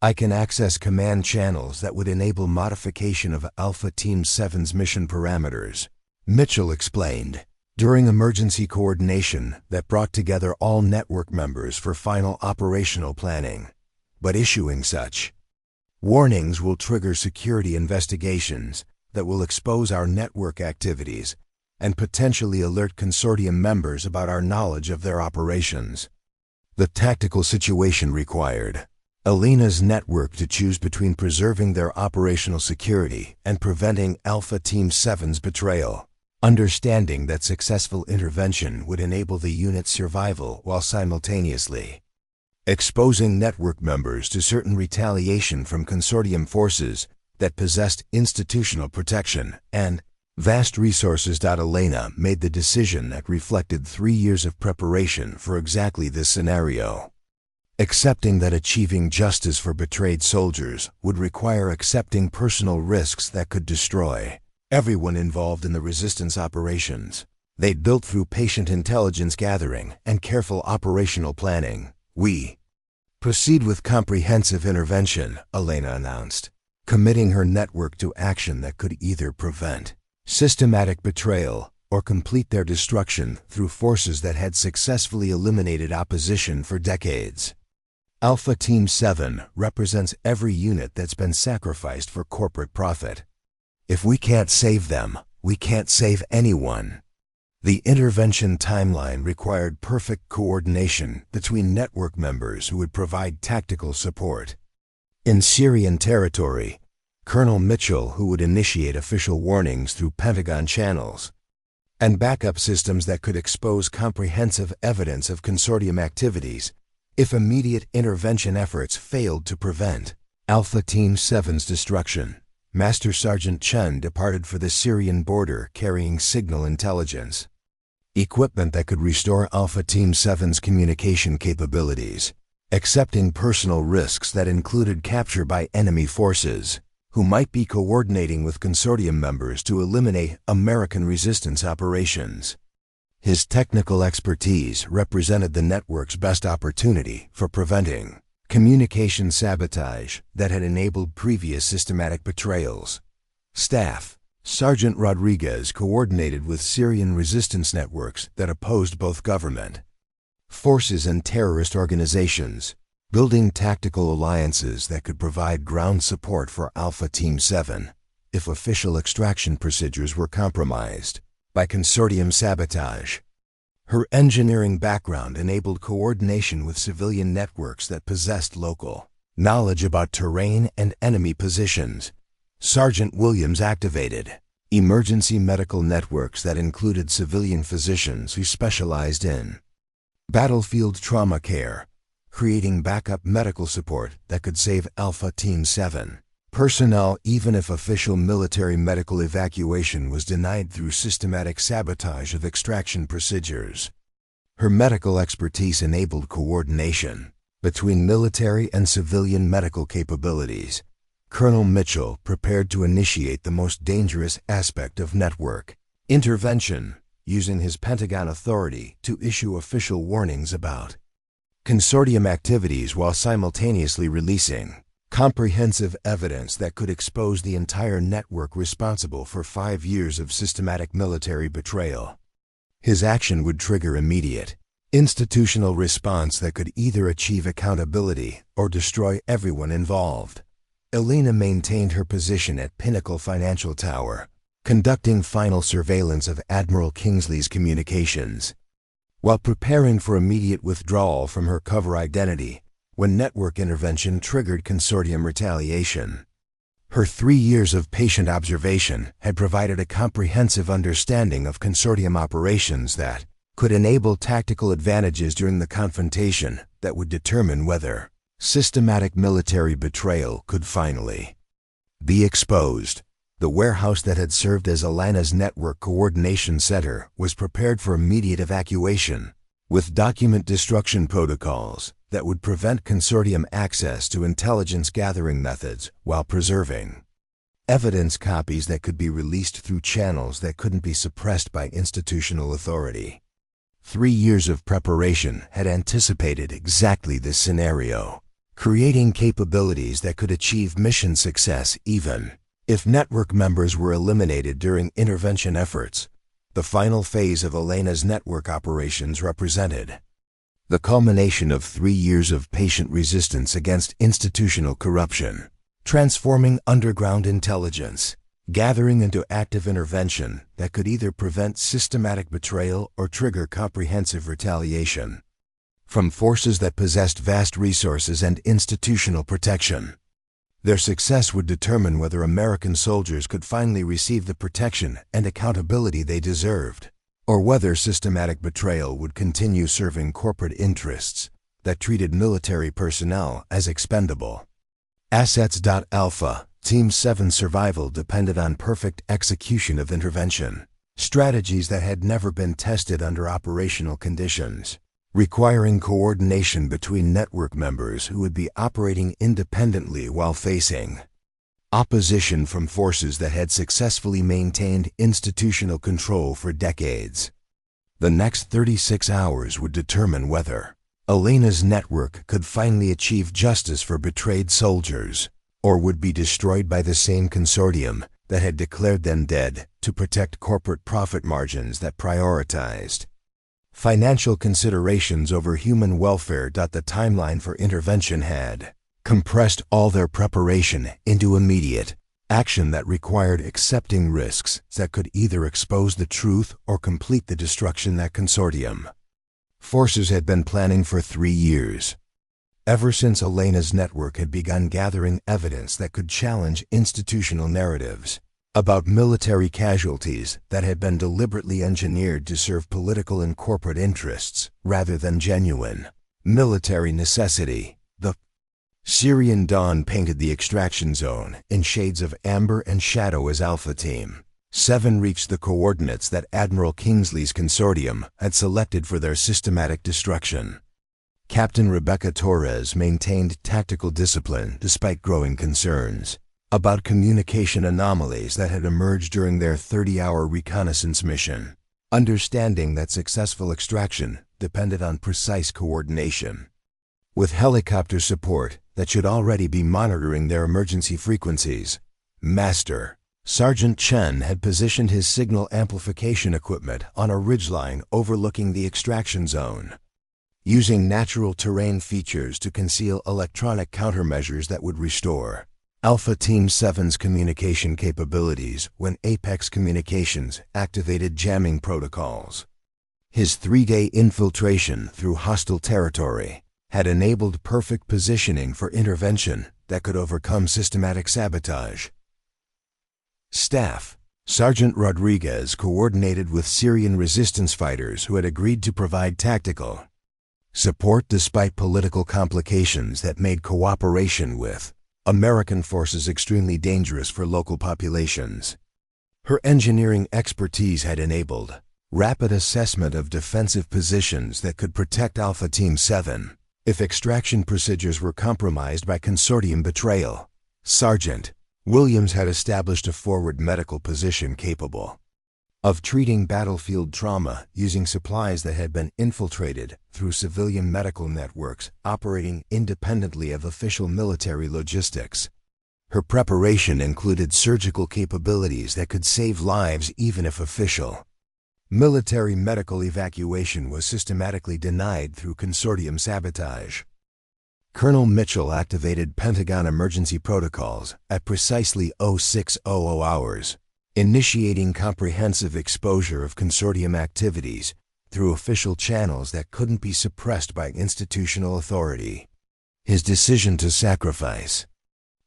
I can access command channels that would enable modification of Alpha Team 7's mission parameters, Mitchell explained, during emergency coordination that brought together all network members for final operational planning. But issuing such warnings will trigger security investigations that will expose our network activities and potentially alert consortium members about our knowledge of their operations. The tactical situation required Alina's network to choose between preserving their operational security and preventing Alpha Team 7's betrayal, understanding that successful intervention would enable the unit's survival while simultaneously exposing network members to certain retaliation from consortium forces that possessed institutional protection and vast resources. Elena made the decision that reflected 3 years of preparation for exactly this scenario, accepting that achieving justice for betrayed soldiers would require accepting personal risks that could destroy everyone involved in the resistance operations they'd built through patient intelligence gathering and careful operational planning. We proceed with comprehensive intervention, Elena announced, committing her network to action that could either prevent systematic betrayal or complete their destruction through forces that had successfully eliminated opposition for decades. Alpha Team 7 represents every unit that's been sacrificed for corporate profit. If we can't save them, we can't save anyone. The intervention timeline required perfect coordination between network members who would provide tactical support. In Syrian territory, Colonel Mitchell, who would initiate official warnings through Pentagon channels, and backup systems that could expose comprehensive evidence of consortium activities if immediate intervention efforts failed to prevent Alpha Team 7's destruction. Master Sergeant Chen departed for the Syrian border carrying signal intelligence, equipment that could restore Alpha Team 7's communication capabilities, accepting personal risks that included capture by enemy forces, who might be coordinating with consortium members to eliminate American resistance operations. His technical expertise represented the network's best opportunity for preventing communication sabotage that had enabled previous systematic betrayals. Staff: Sergeant Rodriguez coordinated with Syrian resistance networks that opposed both government forces and terrorist organizations, building tactical alliances that could provide ground support for Alpha Team 7 if official extraction procedures were compromised by consortium sabotage. Her engineering background enabled coordination with civilian networks that possessed local knowledge about terrain and enemy positions. Sergeant Williams activated emergency medical networks that included civilian physicians who specialized in battlefield trauma care, creating backup medical support that could save Alpha Team 7 personnel even if official military medical evacuation was denied through systematic sabotage of extraction procedures. Her medical expertise enabled coordination between military and civilian medical capabilities. Colonel Mitchell prepared to initiate the most dangerous aspect of network intervention, using his Pentagon authority to issue official warnings about consortium activities while simultaneously releasing comprehensive evidence that could expose the entire network responsible for 5 years of systematic military betrayal. His action would trigger immediate institutional response that could either achieve accountability or destroy everyone involved. Elena maintained her position at Pinnacle Financial Tower, conducting final surveillance of Admiral Kingsley's communications, while preparing for immediate withdrawal from her cover identity when network intervention triggered consortium retaliation. Her 3 years of patient observation had provided a comprehensive understanding of consortium operations that could enable tactical advantages during the confrontation that would determine whether systematic military betrayal could finally be exposed. The warehouse that had served as Elena's network coordination center was prepared for immediate evacuation, with document destruction protocols that would prevent consortium access to intelligence gathering methods while preserving evidence copies that could be released through channels that couldn't be suppressed by institutional authority. 3 years of preparation had anticipated exactly this scenario, creating capabilities that could achieve mission success even if network members were eliminated during intervention efforts. The final phase of Elena's network operations represented the culmination of 3 years of patient resistance against institutional corruption, transforming underground intelligence gathering into active intervention that could either prevent systematic betrayal or trigger comprehensive retaliation from forces that possessed vast resources and institutional protection. Their success would determine whether American soldiers could finally receive the protection and accountability they deserved, or whether systematic betrayal would continue serving corporate interests that treated military personnel as expendable assets. Alpha Team 7 survival depended on perfect execution of intervention strategies that had never been tested under operational conditions, requiring coordination between network members who would be operating independently while facing opposition from forces that had successfully maintained institutional control for decades. The next 36 hours would determine whether Elena's network could finally achieve justice for betrayed soldiers, or would be destroyed by the same consortium that had declared them dead to protect corporate profit margins that prioritized financial considerations over human welfare. The timeline for intervention had compressed all their preparation into immediate Action that required accepting risks that could either expose the truth or complete the destruction that consortium forces had been planning for 3 years. Ever since Elena's network had begun gathering evidence that could challenge institutional narratives about military casualties that had been deliberately engineered to serve political and corporate interests rather than genuine military necessity, the Syrian dawn painted the extraction zone in shades of amber and shadow as Alpha Team 7 reached the coordinates that Admiral Kingsley's consortium had selected for their systematic destruction. Captain Rebecca Torres maintained tactical discipline despite growing concerns about communication anomalies that had emerged during their 30-hour reconnaissance mission, understanding that successful extraction depended on precise coordination. With helicopter support that should already be monitoring their emergency frequencies, Master Sergeant Chen had positioned his signal amplification equipment on a ridgeline overlooking the extraction zone, using natural terrain features to conceal electronic countermeasures that would restore Alpha Team 7's communication capabilities when Apex Communications activated jamming protocols. His 3-day infiltration through hostile territory had enabled perfect positioning for intervention that could overcome systematic sabotage. Staff Sergeant Rodriguez coordinated with Syrian resistance fighters who had agreed to provide tactical support despite political complications that made cooperation with American forces extremely dangerous for local populations. Her engineering expertise had enabled rapid assessment of defensive positions that could protect Alpha Team 7 if extraction procedures were compromised by consortium betrayal. Sergeant Williams had established a forward medical position capable of treating battlefield trauma using supplies that had been infiltrated through civilian medical networks operating independently of official military logistics. Her preparation included surgical capabilities that could save lives even if official military medical evacuation was systematically denied through consortium sabotage. Colonel Mitchell activated Pentagon emergency protocols at precisely 0600 hours, initiating comprehensive exposure of consortium activities through official channels that couldn't be suppressed by institutional authority. His decision to sacrifice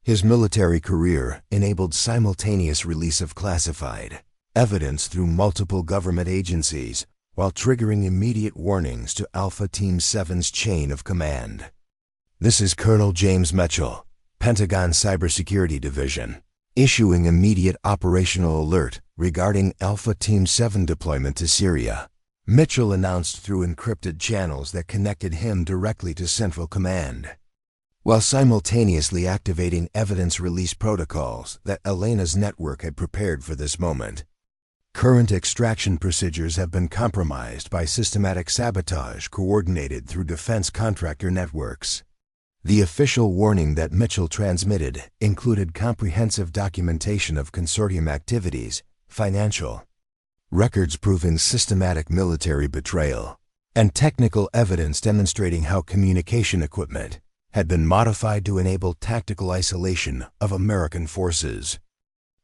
his military career enabled simultaneous release of classified evidence through multiple government agencies while triggering immediate warnings to Alpha Team 7's chain of command. This is Colonel James Mitchell, Pentagon Cybersecurity Division, issuing immediate operational alert regarding Alpha Team 7 deployment to Syria. Mitchell announced through encrypted channels that connected him directly to Central Command, while simultaneously activating evidence release protocols that Elena's network had prepared for this moment. Current extraction procedures have been compromised by systematic sabotage coordinated through defense contractor networks. The official warning that Mitchell transmitted included comprehensive documentation of consortium activities, financial records proving systematic military betrayal, and technical evidence demonstrating how communication equipment had been modified to enable tactical isolation of American forces.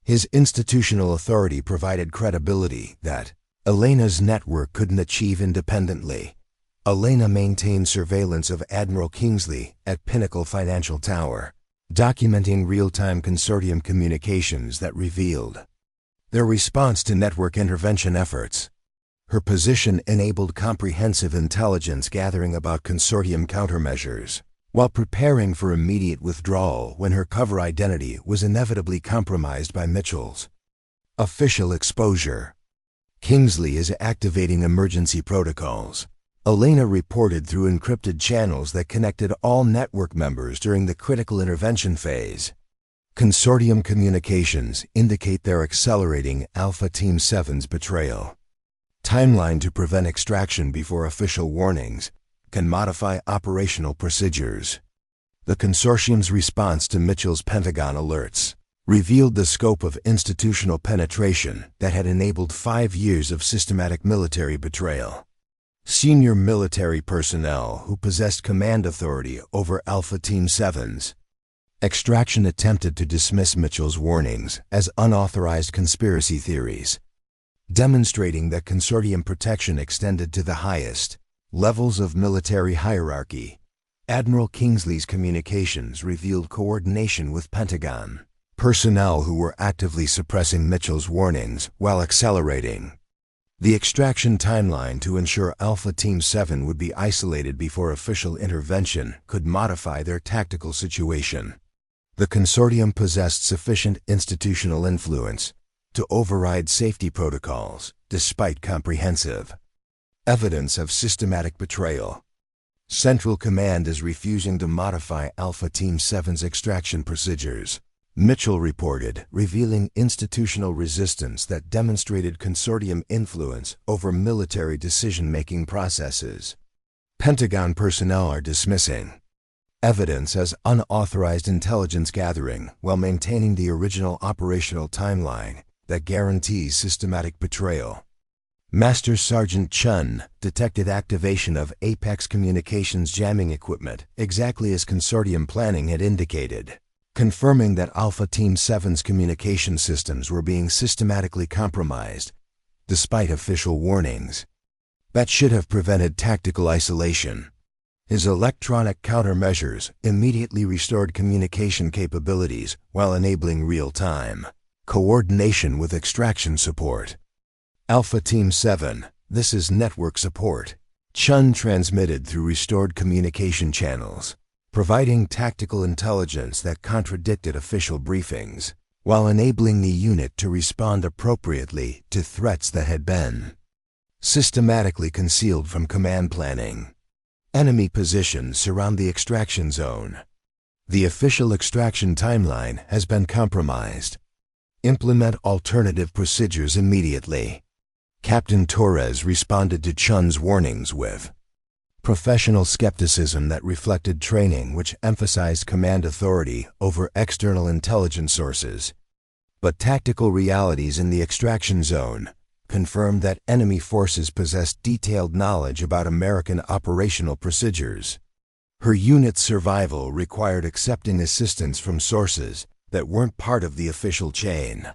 His institutional authority provided credibility that Elena's network couldn't achieve independently. Elena maintained surveillance of Admiral Kingsley at Pinnacle Financial Tower, documenting real-time consortium communications that revealed their response to network intervention efforts. Her position enabled comprehensive intelligence gathering about consortium countermeasures, while preparing for immediate withdrawal when her cover identity was inevitably compromised by Mitchell's official exposure. Kingsley is activating emergency protocols. Elena reported through encrypted channels that connected all network members during the critical intervention phase. Consortium communications indicate they're accelerating Alpha Team 7's betrayal. Timeline to prevent extraction before official warnings can modify operational procedures. The consortium's response to Mitchell's Pentagon alerts revealed the scope of institutional penetration that had enabled 5 years of systematic military betrayal. Senior military personnel who possessed command authority over Alpha Team 7's Extraction attempted to dismiss Mitchell's warnings as unauthorized conspiracy theories, demonstrating that consortium protection extended to the highest levels of military hierarchy. Admiral Kingsley's communications revealed coordination with Pentagon personnel who were actively suppressing Mitchell's warnings while accelerating the extraction timeline to ensure Alpha Team 7 would be isolated before official intervention could modify their tactical situation. The consortium possessed sufficient institutional influence to override safety protocols despite comprehensive evidence of systematic betrayal. Central Command is refusing to modify Alpha Team 7's extraction procedures, Mitchell reported, revealing institutional resistance that demonstrated consortium influence over military decision-making processes. Pentagon personnel are dismissing evidence as unauthorized intelligence gathering while maintaining the original operational timeline that guarantees systematic betrayal. Master Sergeant Chun detected activation of Apex Communications jamming equipment exactly as consortium planning had indicated, confirming that Alpha Team 7's communication systems were being systematically compromised, despite official warnings. That should have prevented tactical isolation. His electronic countermeasures immediately restored communication capabilities while enabling real-time coordination with extraction support. Alpha Team 7, this is network support. Chun transmitted through restored communication channels, providing tactical intelligence that contradicted official briefings, while enabling the unit to respond appropriately to threats that had been systematically concealed from command planning. Enemy positions surround the extraction zone. The official extraction timeline has been compromised. Implement alternative procedures immediately. Captain Torres responded to Chun's warnings with professional skepticism that reflected training which emphasized command authority over external intelligence sources. But tactical realities in the extraction zone confirmed that enemy forces possessed detailed knowledge about American operational procedures. Her unit's survival required accepting assistance from sources that weren't part of the official chain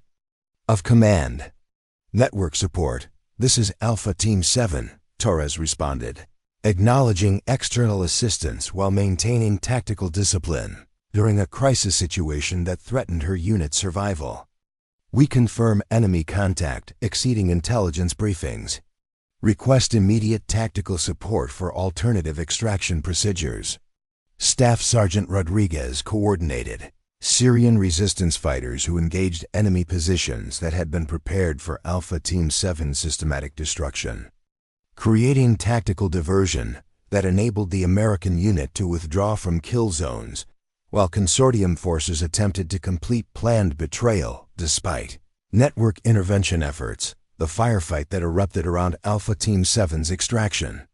of command. Network support, this is Alpha Team 7, Torres responded, acknowledging external assistance while maintaining tactical discipline during a crisis situation that threatened her unit's survival. We confirm enemy contact exceeding intelligence briefings. Request immediate tactical support for alternative extraction procedures. Staff Sergeant Rodriguez coordinated Syrian resistance fighters who engaged enemy positions that had been prepared for Alpha Team 7 systematic destruction, creating tactical diversion that enabled the American unit to withdraw from kill zones, while consortium forces attempted to complete planned betrayal despite network intervention efforts. The firefight that erupted around Alpha Team 7's extraction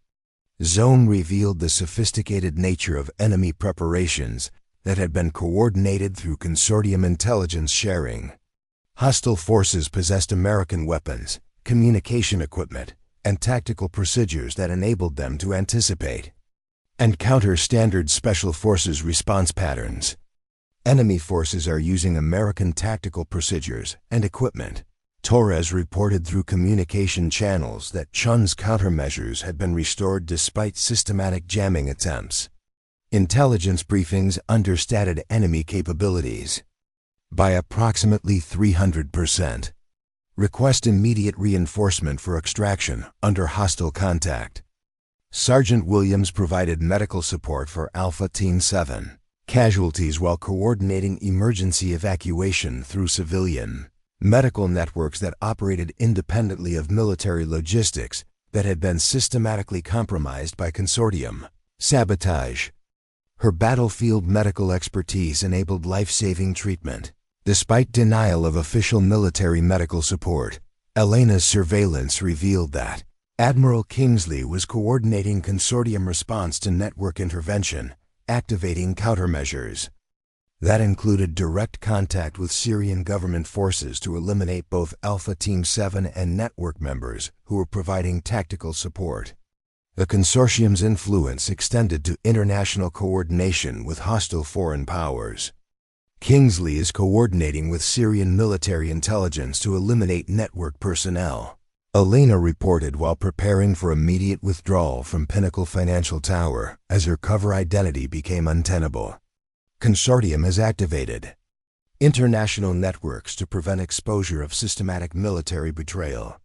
zone revealed the sophisticated nature of enemy preparations that had been coordinated through consortium intelligence sharing. Hostile forces possessed American weapons, communication equipment, and tactical procedures that enabled them to anticipate and counter standard special forces response patterns. Enemy forces are using American tactical procedures and equipment. Torres reported through communication channels that Chun's countermeasures had been restored despite systematic jamming attempts. Intelligence briefings understated enemy capabilities by approximately 300%. Request immediate reinforcement for extraction under hostile contact. Sergeant Williams provided medical support for Alpha Team 7 casualties while coordinating emergency evacuation through civilian medical networks that operated independently of military logistics that had been systematically compromised by consortium sabotage. Her battlefield medical expertise enabled life-saving treatment. Despite denial of official military medical support, Elena's surveillance revealed that Admiral Kingsley was coordinating consortium response to network intervention, activating countermeasures. That included direct contact with Syrian government forces to eliminate both Alpha Team 7 and network members who were providing tactical support. The consortium's influence extended to international coordination with hostile foreign powers. Kingsley is coordinating with Syrian military intelligence to eliminate network personnel. Elena reported while preparing for immediate withdrawal from Pinnacle Financial Tower as her cover identity became untenable. Consortium is activated. International networks to prevent exposure of systematic military betrayal.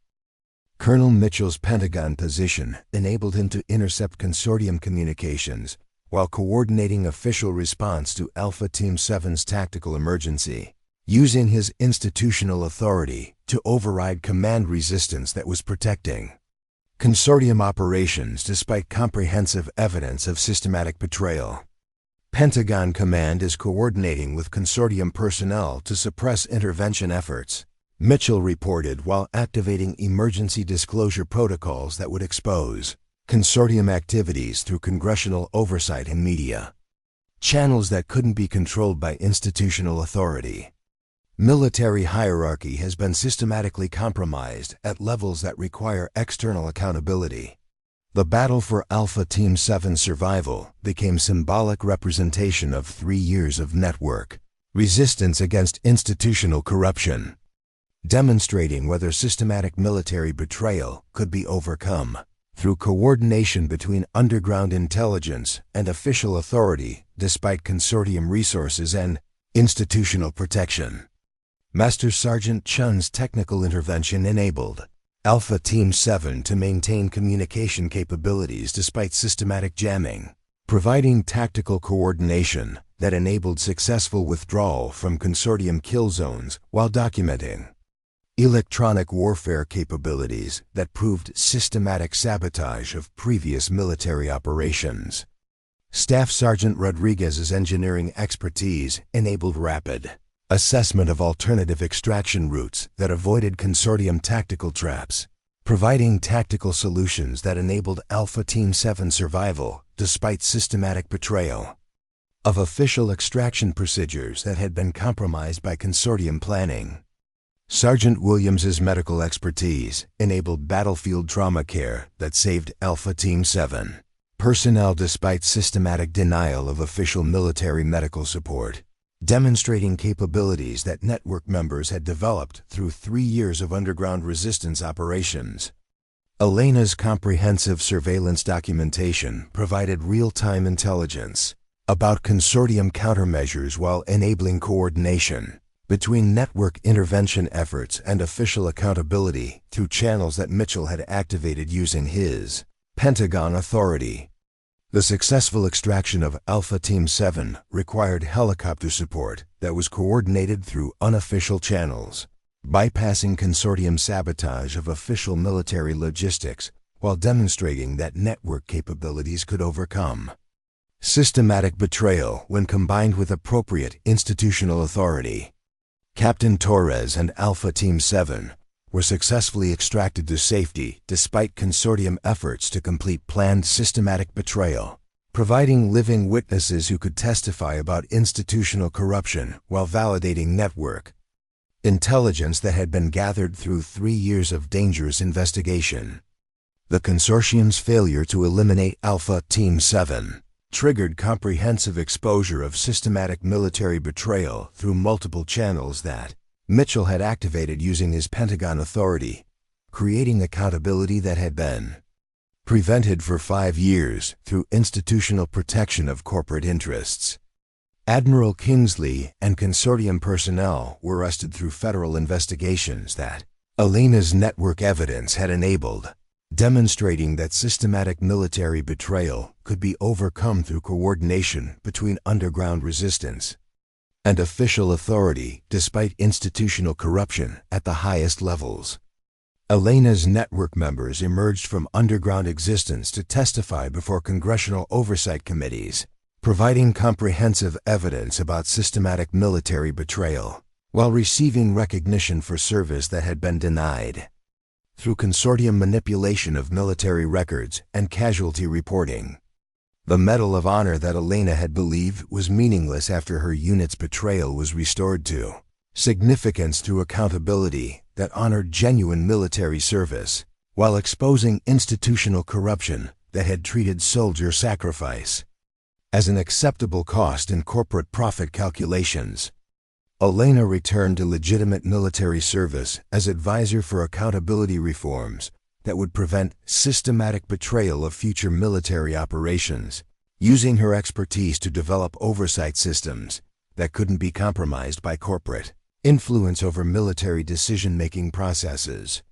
Colonel Mitchell's Pentagon position enabled him to intercept consortium communications while coordinating official response to Alpha Team 7's tactical emergency, using his institutional authority to override command resistance that was protecting consortium operations despite comprehensive evidence of systematic betrayal. Pentagon Command is coordinating with consortium personnel to suppress intervention efforts, Mitchell reported while activating emergency disclosure protocols that would expose consortium activities through congressional oversight and media channels that couldn't be controlled by institutional authority. Military hierarchy has been systematically compromised at levels that require external accountability. The battle for Alpha Team 7's survival became symbolic representation of 3 years of network resistance against institutional corruption, demonstrating whether systematic military betrayal could be overcome through coordination between underground intelligence and official authority despite consortium resources and institutional protection. Master Sergeant Chun's technical intervention enabled Alpha Team 7 to maintain communication capabilities despite systematic jamming, providing tactical coordination that enabled successful withdrawal from consortium kill zones while documenting electronic warfare capabilities that proved systematic sabotage of previous military operations. Staff Sergeant Rodriguez's engineering expertise enabled rapid assessment of alternative extraction routes that avoided consortium tactical traps, providing tactical solutions that enabled Alpha Team 7 survival despite systematic betrayal of official extraction procedures that had been compromised by consortium planning. Sergeant Williams's medical expertise enabled battlefield trauma care that saved Alpha Team 7 personnel despite systematic denial of official military medical support, demonstrating capabilities that network members had developed through 3 years of underground resistance operations. Elena's comprehensive surveillance documentation provided real-time intelligence about consortium countermeasures while enabling coordination between network intervention efforts and official accountability through channels that Mitchell had activated using his Pentagon authority. The successful extraction of Alpha Team 7 required helicopter support that was coordinated through unofficial channels, bypassing consortium sabotage of official military logistics while demonstrating that network capabilities could overcome systematic betrayal when combined with appropriate institutional authority. Captain Torres and Alpha Team 7 were successfully extracted to safety despite consortium efforts to complete planned systematic betrayal, providing living witnesses who could testify about institutional corruption while validating network intelligence that had been gathered through 3 years of dangerous investigation. The consortium's failure to eliminate Alpha Team 7 triggered comprehensive exposure of systematic military betrayal through multiple channels that Mitchell had activated using his Pentagon authority, creating accountability that had been prevented for 5 years through institutional protection of corporate interests. Admiral Kingsley and consortium personnel were arrested through federal investigations that Elena's network evidence had enabled, demonstrating that systematic military betrayal could be overcome through coordination between underground resistance and official authority despite institutional corruption at the highest levels. Elena's network members emerged from underground existence to testify before congressional oversight committees, providing comprehensive evidence about systematic military betrayal, while receiving recognition for service that had been denied through consortium manipulation of military records and casualty reporting. The Medal of Honor that Elena had believed was meaningless after her unit's betrayal was restored to significance through accountability that honored genuine military service, while exposing institutional corruption that had treated soldier sacrifice as an acceptable cost in corporate profit calculations. Elena returned to legitimate military service as advisor for accountability reforms that would prevent systematic betrayal of future military operations, using her expertise to develop oversight systems that couldn't be compromised by corporate influence over military decision-making processes.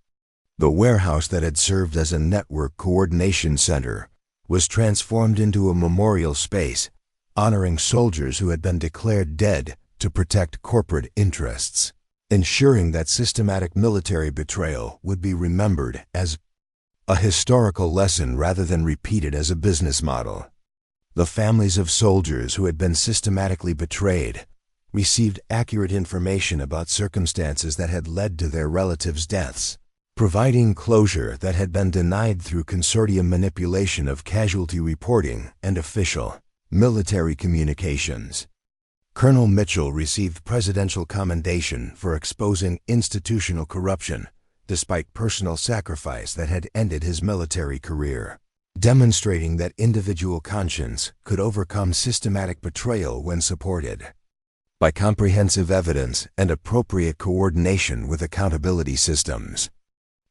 The warehouse that had served as a network coordination center was transformed into a memorial space, honoring soldiers who had been declared dead to protect corporate interests, ensuring that systematic military betrayal would be remembered as a historical lesson rather than repeated as a business model. The families of soldiers who had been systematically betrayed received accurate information about circumstances that had led to their relatives' deaths, providing closure that had been denied through consortium manipulation of casualty reporting and official military communications. Colonel Mitchell received presidential commendation for exposing institutional corruption despite personal sacrifice that had ended his military career, demonstrating that individual conscience could overcome systematic betrayal when supported by comprehensive evidence and appropriate coordination with accountability systems.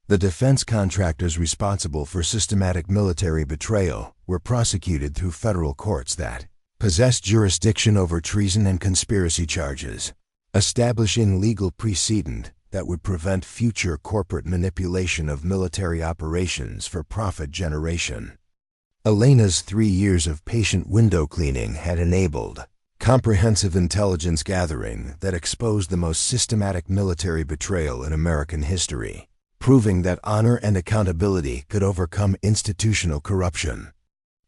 The defense contractors responsible for systematic military betrayal were prosecuted through federal courts that possessed jurisdiction over treason and conspiracy charges, establishing legal precedent that would prevent future corporate manipulation of military operations for profit generation. Elena's 3 years of patient window cleaning had enabled comprehensive intelligence gathering that exposed the most systematic military betrayal in American history, proving that honor and accountability could overcome institutional corruption.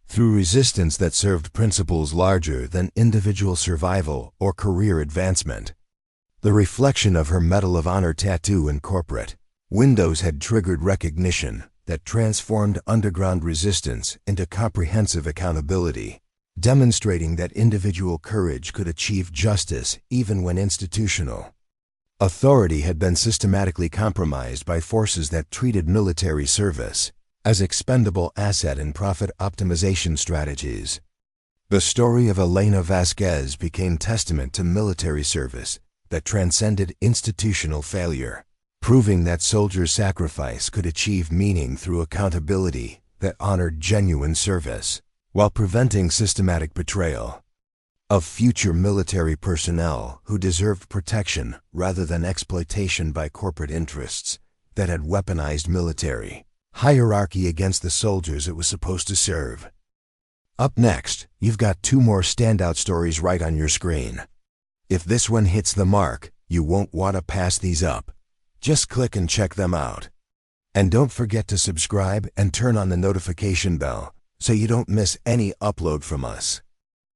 Through resistance that served principles larger than individual survival or career advancement. The reflection of her Medal of Honor tattoo in corporate windows had triggered recognition that transformed underground resistance into comprehensive accountability, demonstrating that individual courage could achieve justice even when institutional authority had been systematically compromised by forces that treated military service as expendable asset and profit optimization strategies. The story of Elena Vasquez became testament to military service that transcended institutional failure, proving that soldiers' sacrifice could achieve meaning through accountability that honored genuine service, while preventing systematic betrayal of future military personnel who deserved protection rather than exploitation by corporate interests that had weaponized military hierarchy against the soldiers it was supposed to serve. Up next, you've got 2 more standout stories right on your screen. If this one hits the mark, you won't want to pass these up. Just click and check them out. And don't forget to subscribe and turn on the notification bell so you don't miss any upload from us.